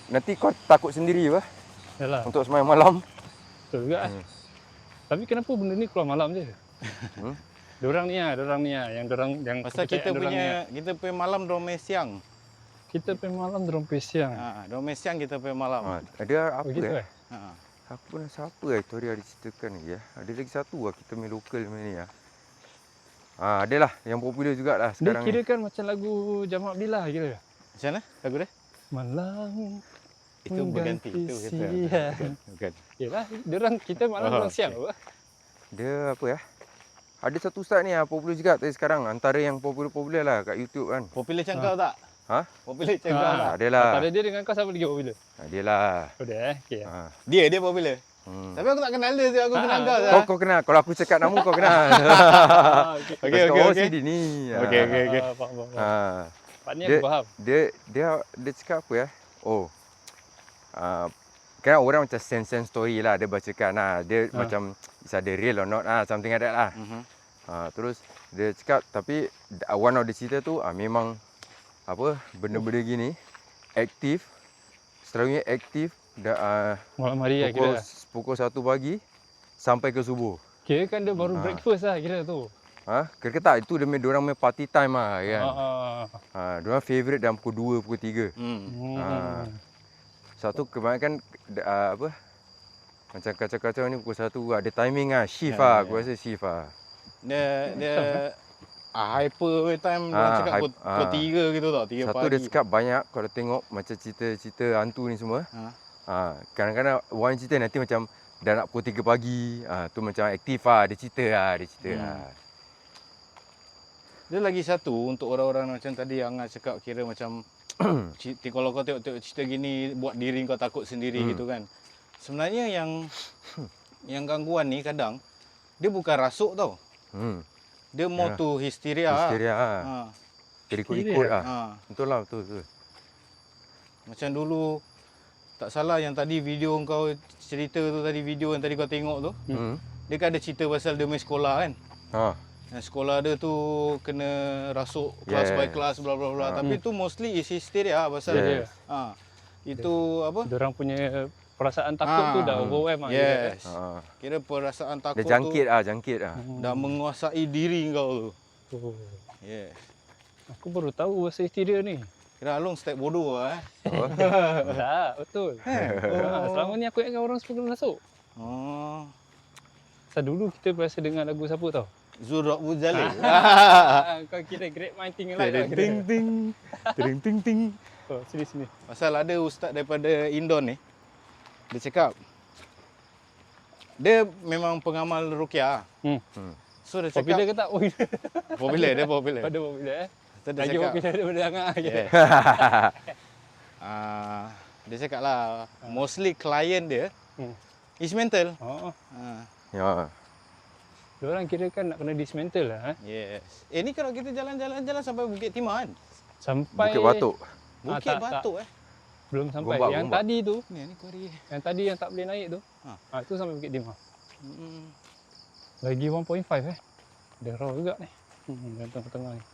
nanti kau takut sendiri apa Yalah. untuk semayang malam. Betul juga. Tapi kenapa benda ni keluar malam je? Dorang ni yang Pasal kita punya malam dorang main siang. Kita pergi malam dorang pergi siang. Dorang main siang, kita pergi malam. Ada apa Begitu Aku pun siapa itu hari ada ceritakan lagi ya. Ada lagi satu lah kita main lokal main ni ya. Adalah yang popular jugalah Dia sekarang kira ni. kan macam lagu Jamak Billah kira. Macam mana lagu dia? Malam Itu berganti. Itu kita. siang. Bukan. Yalah, kita malam dorang siang apa? Dia apa ya? Ada satu ustaz ni popular juga tadi sekarang. Antara yang popular lah kat YouTube kan. Popular macam kau tak? Popular macam kau tak? Adalah. Antara dia dengan kau siapa lagi popular? Dia lah. Oh dia okey. Dia popular. Tapi aku tak kenal dia, aku kenal kau je. Kau kenal. Kalau aku cakap nama kau kenal. Okey. Dia ni. Okey. Faham. Part ni aku faham. Dia cakap apa ya? Kan orang macam sense story lah dia bacakan lah. Dia macam is ada real or not lah, something like that lah. Terus dia cakap tapi one of the cerita tu memang apa benda-benda gini aktif, selalunya aktif Malam hari lah kira. pukul 1 pagi sampai ke subuh. Kira kan dia baru breakfast lah kira tu. Kira tak itu diorang main party time lah kan. Diorang favourite dalam pukul 2, pukul 3. Satu kebanyakan apa macam kacau-kacau ni pukul 1 ada timing lah, shift lah, aku rasa shift lah. Dia hyper time dia cakap pukul 3 gitu tau, 3 Satu pagi. dia cakap banyak kalau tengok macam cerita-cerita hantu ni semua. Kadang-kadang orang cerita nanti macam dah nak pukul 3 pagi, tu macam aktif lah, dia cerita lah. Dia lagi satu untuk orang-orang macam tadi yang Angah cakap kira macam kalau kau tengok cerita gini buat diri kau takut sendiri gitu kan. Sebenarnya yang gangguan ni kadang dia bukan rasuk tau. Dia more to hysteria. Hysteria lah. Jadi ikut-ikut lah. Betul lah, betul. Macam dulu tak salah yang tadi video kau cerita tu tadi, video yang tadi kau tengok tu. Dia kan ada cerita pasal dia main sekolah kan. Dan sekolah dia tu kena rasuk kelas by kelas bla bla bla. Tapi tu mostly is hysteria pasal itu apa? Diorang punya perasaan takut tu dah overwhelm lah. Yes. Kira perasaan takut dia jangkit lah. dah menguasai diri kau tu. Yes. Aku baru tahu bahasa hysteria ni. Kira Along step bodoh lah Tak, betul. Selama ni aku ingatkan orang semua kena masuk. Dulu kita biasa dengar lagu siapa tau? Zurab Muzali. Kau kira great mind thing like that. Ting. Oh, sini. Pasal ada ustaz daripada Indon ni. Dia cakap dia memang pengamal ruqyah. So dia cakap Popular ke tak? popular. Ada popular So, dia Lagi cakap popular daripada Angah. dia cakap lah mostly client dia is mental. Diorang kira kan nak kena dismantle lah. Yes. Ni kalau kita jalan-jalan sampai Bukit Timah kan? Sampai Bukit Batuk. Bukit tak. Batuk Belum sampai. Gombak. Yang tadi tu, Ni kuari. yang tadi yang tak boleh naik tu. Tu sampai Bukit Timah. Hmm. Lagi 1.5 Dia raw juga ni. Yang tengah-tengah ni.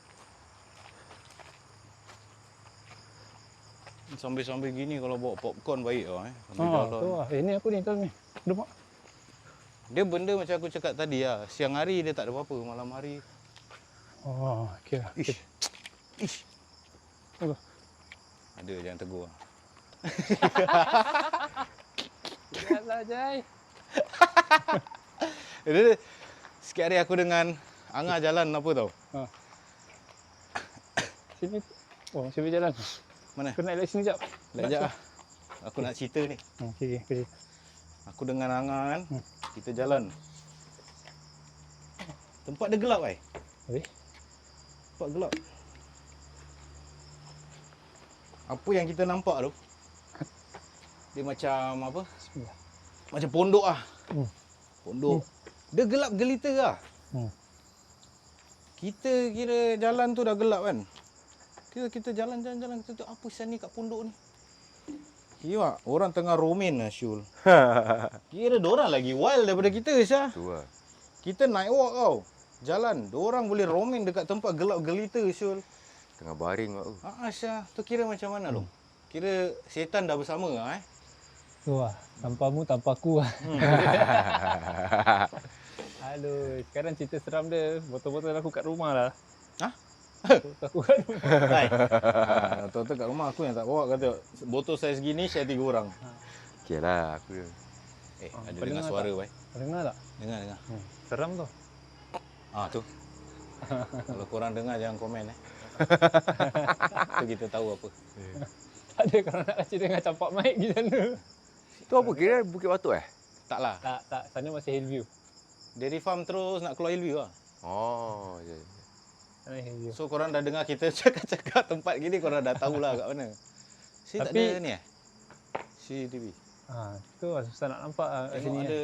Sambil-sambil gini kalau bawa popcorn baik lah sambil jalan. Tu lah. Ni apa ni? Tahu ni. Demak. Dia benda macam aku cakap tadi lah. Siang hari dia tak ada apa-apa, malam hari. Okey lah. Ish. Apa? Ada jangan tegur. Yalah Jai. Sikit hari aku dengan Angah jalan apa tau? Sini. Sini jalan. Mana? Kau nak elak sini sekejap. Sekejap lah. Aku nak cerita ni. Okey. Aku dengan Angah kan, kita jalan. Tempat dia gelap Tempat gelap. Apa yang kita nampak tu? Dia macam apa? Macam pondok ah. Pondok. Dia gelap gelita lah. Kita kira jalan tu dah gelap kan. Kita jalan-jalan kita tu apa sian ni kat pondok ni. Kira orang tengah romain lah Syul. Kira diorang lagi wild daripada kita Syah. Tu lah. Kita night walk tau. Jalan, diorang boleh romain dekat tempat gelap gelita Syul. Tengah baring kat tu. Syah, tu kira macam mana long? Kira setan dah bersama lah Tu lah. Tanpamu, tanpa aku lah. Aduh, sekarang cerita seram dia. Botol-botol aku kat rumah lah. Hah? Botol aku kat rumah. Hai. Betul-betul kat rumah aku yang tak bawa kata botol saiz gini share 3 orang. Okey lah aku. Ada kau dengar dengar suara tak? bai. Dengar tak? Dengar. Seram tu. Tu. Kalau korang dengar jangan komen Tu kita tahu apa. Tak ada kalau nak kasi dengar campak mic di sana. Tu apa kira Bukit Batuk Taklah. Tak. Sana masih Hillview. Dairy farm terus nak keluar Hillview lah. Oh, ya. Sana Hillview. So korang dah dengar kita cakap tempat gini korang dah tahulah kat mana. Tak Tapi- ada ni CCTV. Tu lah susah nak nampak kat Tengok sini. ada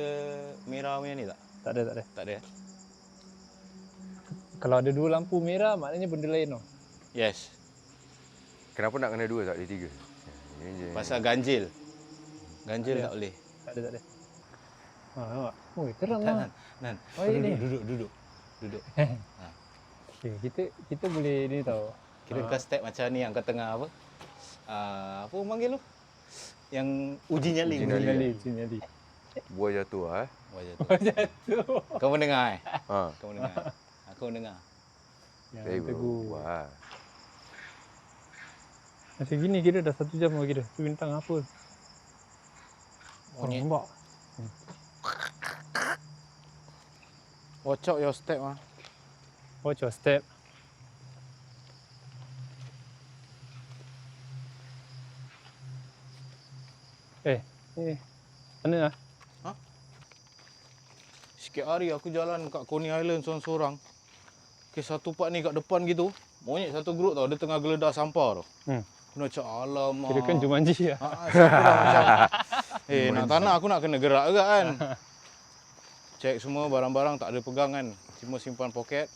merah punya ni tak? Tak ada. Tak ada. Kalau ada 2 lampu merah maknanya benda lain tau. Yes. Kenapa nak kena 2 tak boleh 3? Ini je. Pasal ganjil. Ganjil Ada. tak boleh. Tak ada. Nampak? Oi, terang Tak, lah. Nan. Baik ni. Duduk. Okay, kita boleh ni tau. Kira kau step macam ni yang kau tengah apa? Apa orang panggil tu? Yang uji nyali. Uji nyali. Buah jatuh Wajah tu. Jatuh. Kau mendengar Ha. Kau mendengar? Aku mendengar. Yang teguh. Wah. Macam gini kira dah 1 jam lagi dah. Tu bintang apa? Monyet. Nampak? Watch out your step Watch your step. Ni. Mana lah? Sikit hari aku jalan kat Coney Island seorang-seorang. Satu part ni kat depan gitu. Monyet satu grup tau, dia tengah geledah sampah tau. Aku nak cakap alamak. Kira kan Jumanji lah. Siapa dah macam nak tanah aku nak kena gerak juga kan. Cek semua barang-barang tak ada pegang kan. Cuma simpan poket.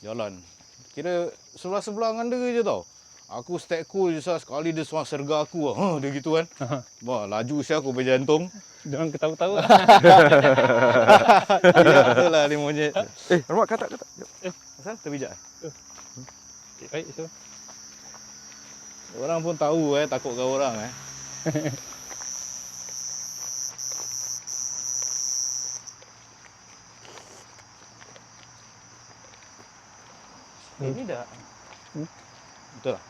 Jalan. Kira sebelah-sebelah dengan dia je tau. Aku step cool je sekali dia semua serga aku. Dia gitu kan. Wah, laju saya aku berjantung. Diorang ketawa-tawa. Ya, betul lah ni monyet. Alamak kata. Asal terbijak? Baik, so. Orang pun tahu takut kau orang Ini dah. Betul lah.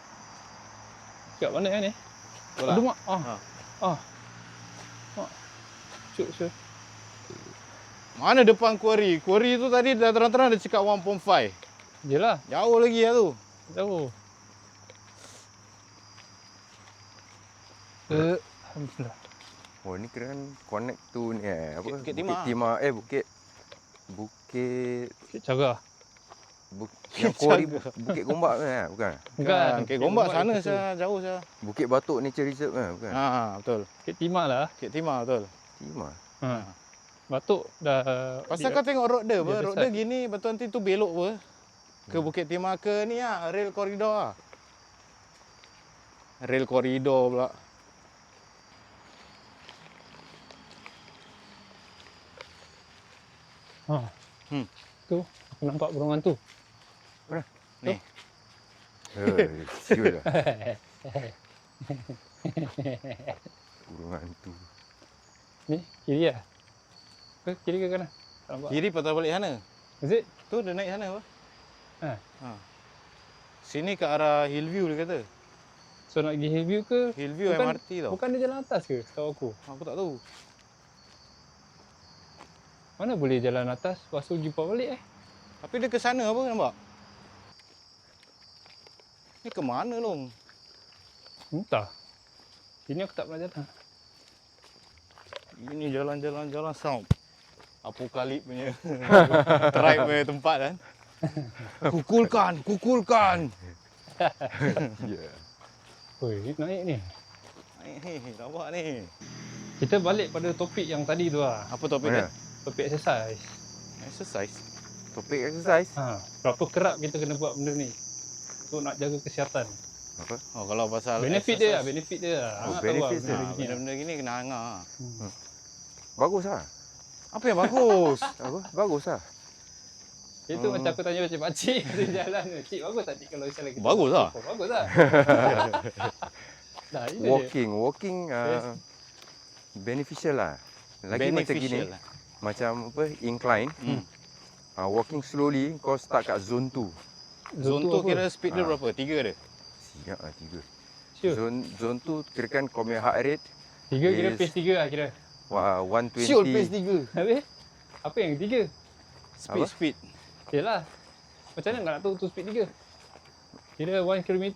Kat mana kan ni? Betul lah. Aduh mak. Ha. Cuk. Mana depan quarry? Quarry tu tadi dah terang-terang dia cakap 1.5. Yelah, Jauh lagi lah tu. jauh. Alhamdulillah. Oh ni kira kan connect tu ni apa? Bukit Timah. Timah Bukit Cik Cara. yang Kori Bukit Gombak kan? Bukan. Bukan. Bukit Gombak sana itu. saya jauh saya. Bukit Batuk Nature Reserve kan? Bukan. Betul. Bukit Timah lah. Bukit Timah betul. Timah. Batuk dah. Pasal kau tengok road dia apa? dia Road besar. dia gini betul nanti tu belok apa? Ke Bukit Timah ke ni rail corridor Rail corridor pula. Tu, aku nampak burung hantu. Ni. Siul lah. Burung hantu. Ni, kiri lah. Ke kiri ke kanan? Tak nampak. Kiri patah balik sana. Is it? Tu dia naik sana apa? Ha. Sini ke arah Hillview dia kata. So nak pergi Hillview ke? Hillview Bukan- MRT tau. Bukan dia jalan atas ke? Setahu aku. Aku tak tahu. Mana boleh jalan atas, lepas tu jumpa balik Tapi dia ke sana apa nampak? Ni ke mana long? Entah. Sini aku tak pernah jalan. Ini jalan sound. Apokalip punya tribe punya tempat kan. Kukulkan, kukulkan. Ya. Oi, naik ni. Ni, nampak ni. Kita balik pada topik yang tadi tu lah. Apa topik Mana? dia? Topik exercise. Exercise. Topik exercise. Berapa kerap kita kena buat benda ni untuk nak jaga kesihatan. Apa? Oh, kalau pasal Benefit dia lah, exercise, benefit dia lah. Oh, Hang tak tahu lah benefit dia. benda gini lah. benda-benda gini kena hangar. Bagus lah. Apa yang bagus? Apa? Bagus lah. Itu macam aku tanya macam pakcik di jalan tu. Cik, bagus tak cik kalau misalnya kita Bagus lah. Oh, bagus lah. Dah, ini je. Walking beneficial lah. Lagi macam gini, Beneficial lah. macam apa, incline. Walking slowly, kau start kat zone 2. Zone tu apa? kira speed dia Ah. berapa? 3 dia? Siap lah 3. Sure. Zone 2 kirakan kau punya heart rate 3 kira is- pace 3 lah kira. 120. Siul pace 3. Habis? Apa yang 3? Speed, Apa? speed. Yelah. Macam mana nak tahu tu speed 3? Kira 1 km.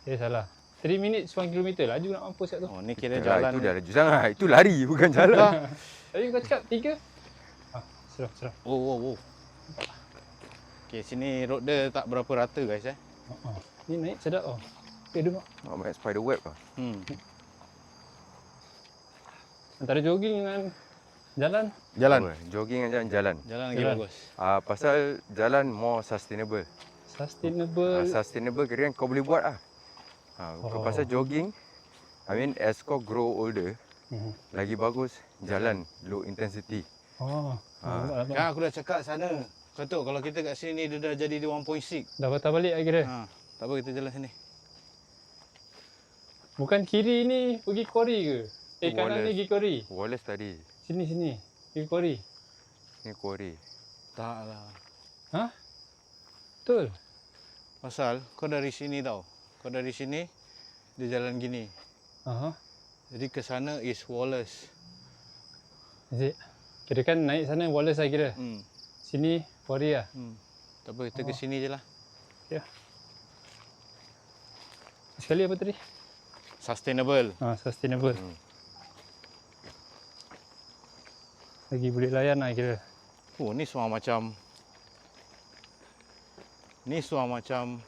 Salah. 3 minutes 1 km. Laju nak mampus kat tu. Oh, ni kira Yalah, jalan. itu dah laju sangat. Itu lari bukan jalan. Tadi kau cakap 3? Serah. Oh. Okey, sini road dia tak berapa rata guys Ni naik sedap tau. Okay, duduk. Banyak spider web lah. Antara jogging dengan jalan. Jalan. Apa? Jogging dengan jalan. Jalan lagi Jalan. bagus. Pasal jalan more sustainable. Sustainable. Sustainable kira kan kau boleh buat lah. Oh. Pasal jogging, I mean as kau grow older, lagi bagus jalan low intensity. Oh. Nampak. Kan aku dah cakap sana. Kau tahu kalau kita kat sini dia dah jadi 1.6. Dah patah balik lah kira. Tak apa kita jalan sini. Bukan kiri ni pergi quarry ke? Kanan Wallace. ni pergi quarry. Wallace tadi, Sini. Pergi quarry. ni quarry. Tak lah. Betul. Pasal kau dari sini tau. Kau dari sini dia jalan gini. Aha. Jadi ke sana is Wallace. Is it? Kira kan naik sana Wallace lah kira. Sini quarry lah. Tak apa kita ke sini je lah. Sekali apa tadi? Sustainable. Sustainable. Lagi boleh layan lah kira. Oh ni semua macam. Ni semua macam.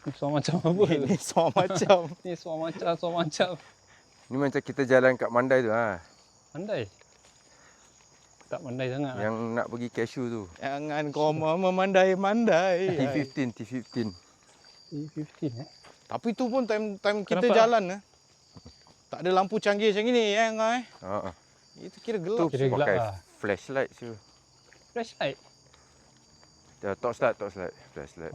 Ni semua macam apa? Ni semua macam. Ni semua macam. Ni macam kita jalan kat Mandai tu ha. Pandai. Tak pandai sangat lah. Yang nak pergi cashew tu. Jangan kau memandai-mandai. T15. E15 Tapi tu pun time kita Kenapa? jalan tak ada lampu canggih macam ni Itu kira Tu gelap. Kira gelap pakai lah. flashlight je. Flashlight. Torchlight. Flashlight.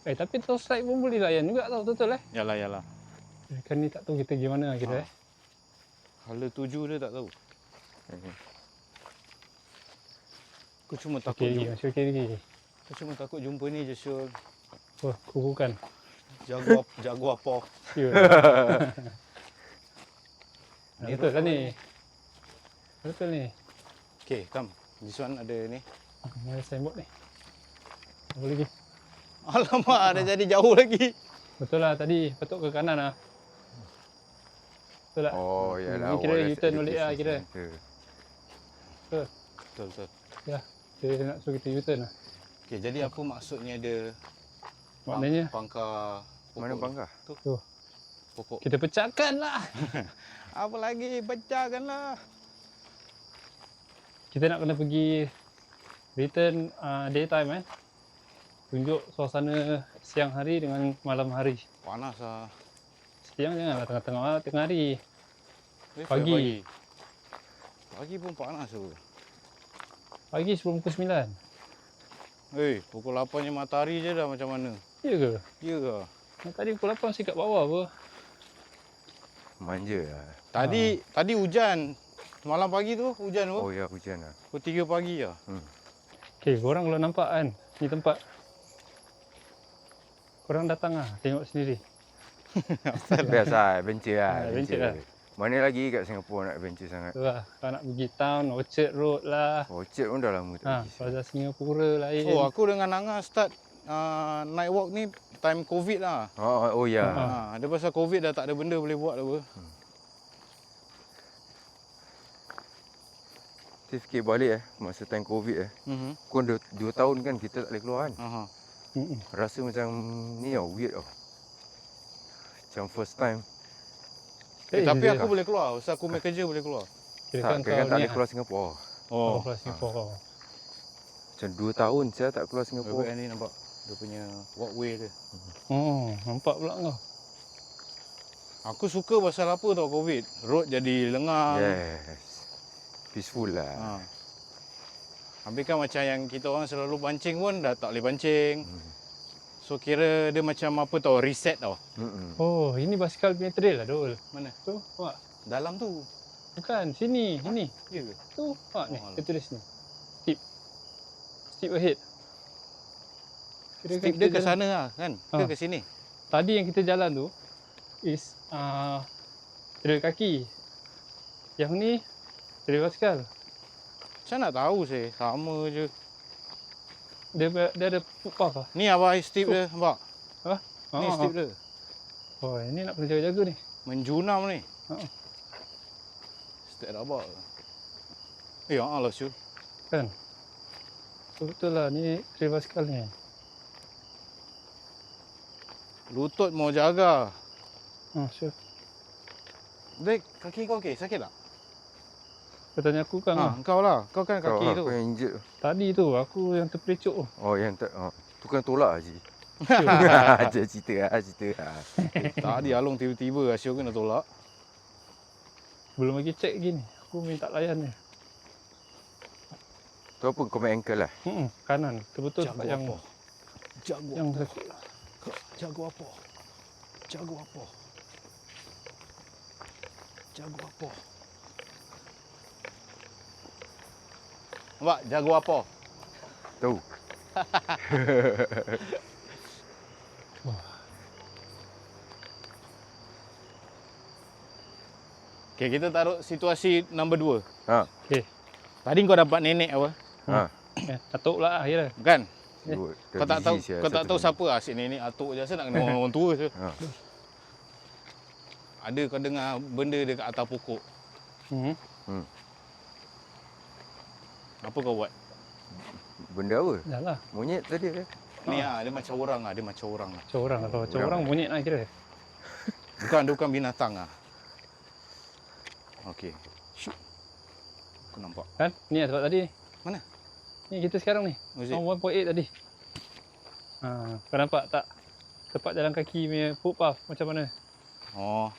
Tapi torchlight pun boleh layan juga tau, betul Yalah. Kan ni tak tahu kita gimana kira Hala tuju dia tak tahu. Aku cuma takut Okey lagi, masih okey lagi. Aku cuma takut jumpa ni je Syul. Oh, kukukan. Jaguar apa. Sure. Betul lah ni. Betul ni. Okay, come. This one ada ni. Ni ada signboard ni. Apa lagi? Alamak, dah jadi jauh lagi. Betul lah tadi, petuk ke kanan lah. Betul tak? Oh, yalah. Ni kira Wallace U-turn balik lah Education kira. Center. Betul. Ya, dia nak suruh kita U-turn lah. Okay, jadi apa maksudnya dia Maknanya, pangkar pokok Mana tu? bangga? tu. Pokok. Kita pecahkan lah. Apa lagi? Pecahkanlah. Kita nak kena pergi return daytime kan. Tunjuk suasana siang hari dengan malam hari. Panas lah. Siang janganlah tengah hari. Pagi. Pagi. Pagi pun panas tu. Pagi sebelum pukul 9. Pukul 8 je matahari je dah macam mana? Ya ke? Ya ke? Tadi pukul 8 masih kat bawah apa? Manja lah. Tadi hujan. Malam pagi tu hujan apa? Oh ya, hujan lah. Pukul 3 pagi lah. Okay, korang kalau nampak kan, ni tempat. Korang datang lah, tengok sendiri. Best lah, adventure lah. Adventure lah. Mana lagi kat Singapura nak adventure sangat? Tu lah, kalau nak pergi town, Orchard Road lah. Orchard pun dah lama tak pergi. Plaza Singapura lain. Oh, aku dengan Angah start night walk ni time COVID lah. Oh ya. Dia pasal COVID dah tak ada benda boleh buat apa. Kita fikir balik masa time COVID Kau 2 tahun kan kita tak boleh keluar kan. Rasa macam ni weird tau. Macam first time. Tapi aku boleh keluar. Pasal aku main kerja boleh keluar. Kira Tak boleh keluar Singapura. Oh, keluar Singapura. Macam 2 tahun saya tak keluar Singapura. Ni nampak dia punya walkway dia. Nampak pula kau. Aku suka pasal apa tau COVID. Road jadi lengang. Yes. Peaceful lah. Habis kan macam yang kita orang selalu pancing pun dah tak boleh pancing. So kira dia macam apa tau, reset tau. Oh, ini basikal punya trail lah Dol. Mana? Tu, nampak? Dalam tu. Bukan, sini. Ya ke? Tu, nampak ni. Oh, Dia tulis ni. Steep ahead. Kira Step dia ke sana lah kan? Ke ke sini? Tadi yang kita jalan tu is trail kaki. Yang ni trail basikal. Saya nak tahu sih, sama je. Dia ada footpath lah. Ni apa step dia, nampak? Ni step dia. Oh, ini nak kena jaga-jaga ni. Menjunam ni. Step rabak. Ya Allah Syul. Kan? Betul lah, ni trail basikal ni. Lutut mau jaga. Sure. Dek, kaki kau okey? Sakit tak? Kau tanya aku kan? Kau lah. Kau kan kaki tu. Kau yang injet. Tadi tu, aku yang terpelecok tu. Oh yang tak. Tu kan tolak Haji. cerita. Tadi Along tiba-tiba Asyuk kena tolak. Belum lagi check lagi ni. Aku minta layan ni. Tu apa kau main ankle lah? Kanan. Betul Jago yang apa? Jago yang apa? sakit. Jago apa? Jago apa? Jago apa? Nampak? Jago apa? Tahu. Okay, kita taruh situasi number 2. Okey. Tadi kau dapat nenek apa? Atuk lah akhirnya. Kan? Dah Kau tak tahu busy kau tak satu tahu benda. siapa asyik nenek atuk je. Asal nak kena orang tua je. Ada kau dengar benda dekat atas pokok. Apa kau buat? Benda apa? Dah lah. Monyet tadi ke? Ni dia macam orang dia macam orang. Macam orang lah. Kalau macam orang monyet lah kira. Dia bukan binatang Okey. Shoot. Aku nampak. Kan? Ni lah tempat tadi ni. Mana? Ni kita sekarang ni. Is it? 1.8 tadi. Kau nampak tak? Tempat jalan kaki punya footpath macam mana? Oh.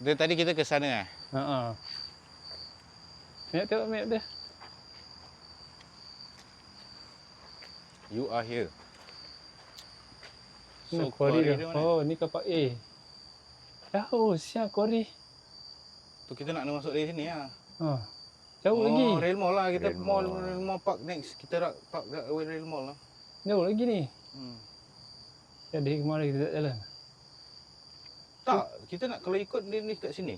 Dia tadi kita ke sana Tengok map dia. You are here. Ni So quarry quarry dia. dia mana? Oh, ni kapak A. Jauh siap quarry. Tu kita nak masuk dari sini Jauh lagi. Rail Mall lah. Kita Rail mall, Mall. Rail Mall Park next. Kita nak park kat Rail Mall lah. Jauh lagi ni. Hmm. Jadi kemana kita tak jalan? Tak, kita nak kalau ikut dia ni kat sini.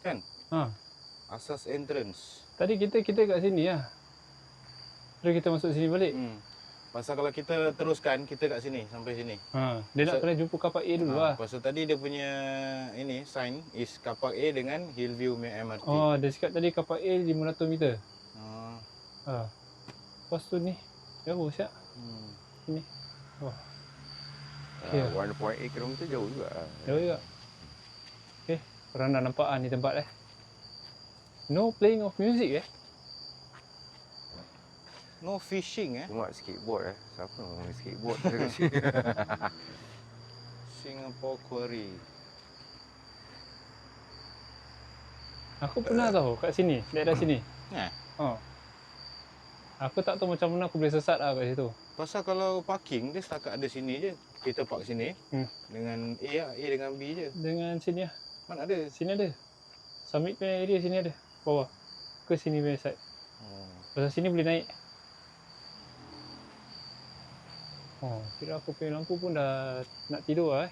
Kan? Asas entrance. Tadi kita kat sini lah. Terus kita masuk sini balik. Pasal kalau kita teruskan, kita kat sini, sampai sini. Dia nak kena jumpa kapak A dulu lah. Pasal tadi dia punya ini sign is kapak A dengan Hillview MRT. Oh, dia cakap tadi kapak A 500 meter. Lepas tu ni, jauh siap. Sini. Okay. 1.8 km jauh juga. Jauh juga. Okay, korang dah nampak ni tempat No playing of music No fishing Cuma skateboard Siapa nak main skateboard? Singapore Quarry. Aku pernah tahu kat sini, daerah sini. Aku tak tahu macam mana aku boleh sesat lah kat situ. Pasal kalau parking dia setakat ada sini je. Kita park sini dengan A dengan B je. Dengan sini lah. Mana ada? Sini ada. Summit punya area sini ada. Bawah. Ke sini punya side. Pasal sini boleh naik. Kira aku punya lampu pun dah nak tidur lah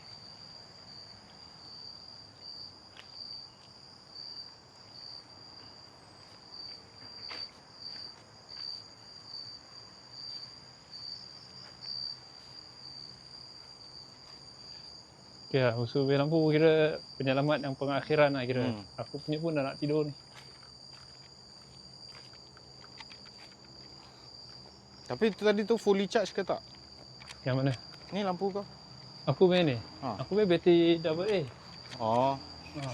Okay lah, usul punya lampu kira penyelamat yang pengakhiran lah kira. Aku punya pun dah nak tidur ni. Tapi tadi tu fully charge ke tak? Yang mana? Ni lampu kau. Aku main ni. Ha. Aku main bateri AA. Oh. Ha.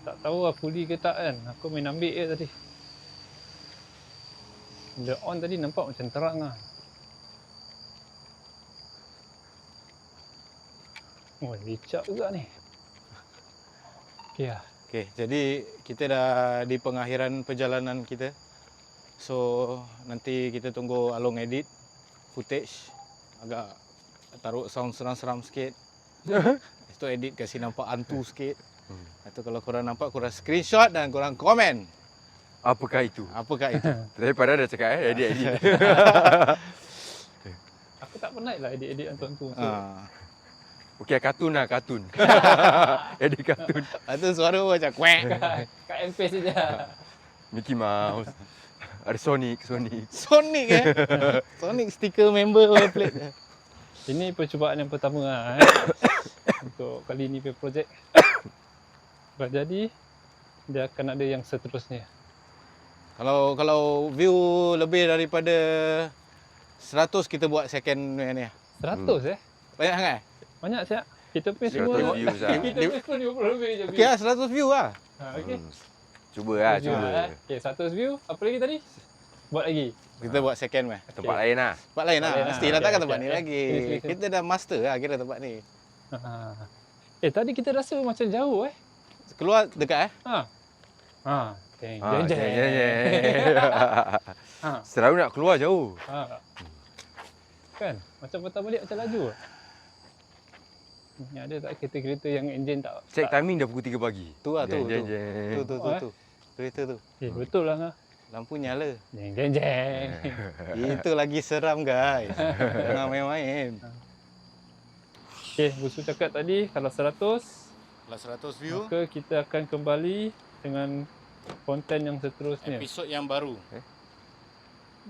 Tak tahu lah fully ke tak kan. Aku main ambil je tadi. Bila on tadi nampak macam terang lah. Oh, lecak juga ni. Okay lah. Okay, jadi kita dah di pengakhiran perjalanan kita. So, nanti kita tunggu Along edit footage. Agak taruh sound seram-seram sikit. Lepas tu edit kasih nampak hantu sikit. Lepas tu kalau korang nampak, korang screenshot dan korang komen. Apakah itu? Apakah itu? Daripada dah cakap edit. Aku tak penat lah edit-edit hantu-hantu. So, Okey, kartun lah, kartun. Edit kartun. Lepas tu suara macam kuek. cut and paste je. Mickey Mouse. Ada Sonic. Sonic Sonic stiker member plate. Ini percubaan yang pertama lah untuk kali ni punya projek. Kalau jadi, dia akan ada yang seterusnya. Kalau view lebih daripada 100 kita buat second ni. 100 Banyak sangat? Banyak siap. Kita punya 100 semua views lah. kita punya semua 50 lebih je. Okey lah, 100 view lah. Okey. Cuba lah, 100 view cuba. Okey, 100 view. Apa lagi tadi? Buat lagi. Kita buat second meh. Tempat lain lah. Tempat lain lah. Tempat lain Mestilah lah. takkan Okey, tempat okey, ni okey. lagi. Sini. Kita dah master lah kira tempat ni. Tadi kita rasa macam jauh Keluar dekat Jeng. Selalu nak keluar jauh. Kan? Macam patah balik macam laju. Ni ada tak kereta-kereta yang enjin tak? Check timing dah pukul 3 pagi. Tu lah tu. Jeng. Tu. Kereta tu. Betul lah. Lampu nyala. Jeng. Itu lagi seram guys. Jangan main-main. Okey, Busu cakap tadi kalau 100, Kalau 100 view, maka kita akan kembali dengan konten yang seterusnya. episod yang baru.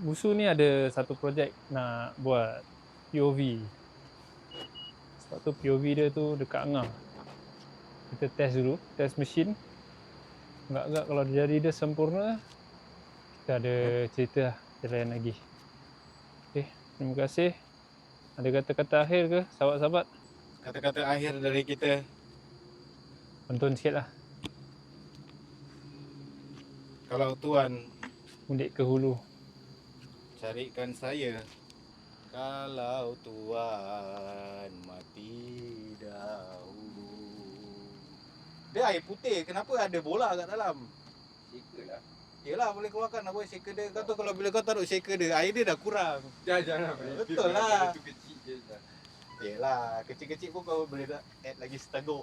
Busu ni ada satu projek nak buat POV. Sebab tu POV dia tu dekat Angah. Kita test dulu, test mesin. Agak-agak kalau jadi dia sempurna, kita ada cerita lah, kita lain lagi. Okay, terima kasih. Ada kata-kata akhir ke sahabat-sahabat? Kata-kata akhir dari kita. Tonton sikit lah, Kalau Tuan undik ke hulu. carikan saya. Kalau Tuan mati dahulu. Dia air putih, kenapa ada bola kat dalam? Shaker lah. Yelah, boleh keluarkan apa shaker dia. Kau tahu kalau bila kau taruh shaker dia, air dia dah kurang. Jangan. Betul lah. Itu kecil je. Yelah, kecil-kecil pun kau boleh tak add lagi seteguk.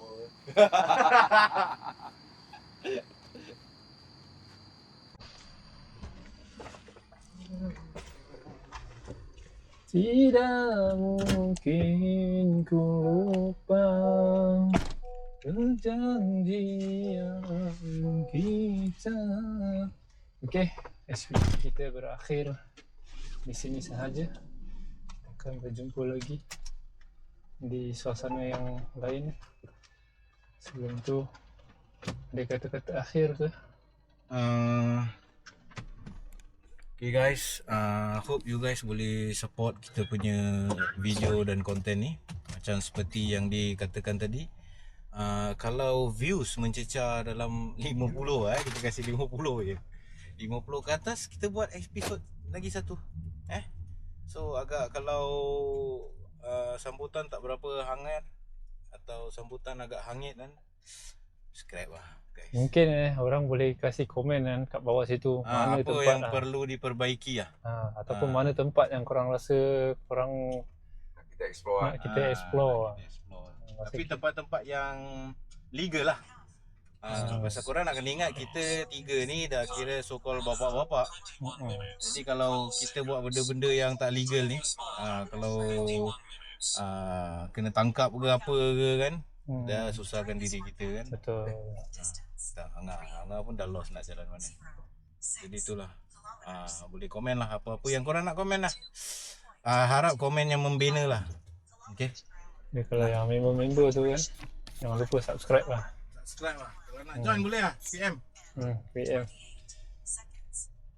Tidak mungkin ku lupa perjanjian kita. Okey, SPP kita berakhir di sini sahaja. Akan berjumpa lagi di suasana yang lain. Sebelum tu, ada kata-kata akhir ke? Okay guys, hope you guys boleh support kita punya video dan konten ni. Macam seperti yang dikatakan tadi, kalau views mencecar dalam 50 kita kasih 50 je. 50 ke atas kita buat episod lagi satu. So agak kalau sambutan tak berapa hangat atau sambutan agak hangit kan, subscribe lah guys. Mungkin orang boleh kasih komen kan kat bawah situ mana apa tempat yang perlu diperbaiki lah. ataupun mana tempat yang korang rasa korang Kita explore nak kita explore. Tapi tempat-tempat yang legal lah. Pasal korang nak kena ingat kita tiga ni dah kira so-called bapak-bapak. Jadi kalau kita buat benda-benda yang tak legal ni, kalau kena tangkap ke apa ke kan, dah susahkan diri kita kan. Betul. Tak, Angah pun dah lost nak jalan mana. Jadi itulah. Boleh komen lah apa-apa yang korang nak komen lah. Harap komen yang membina lah. Okay. Dia kalau yang member-member tu kan, jangan lupa subscribe lah. Subscribe lah. Kalau nak join boleh lah. PM. PM.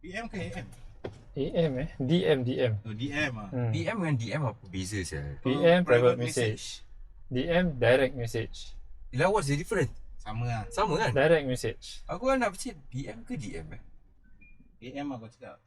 PM ke AM? AM DM. Oh, DM ah. DM dengan DM apa beza saya? PM private message. DM direct message. Lah, what's the difference? Sama lah. Sama kan? Direct message. Aku kan nak baca DM ke DM DM aku cakap.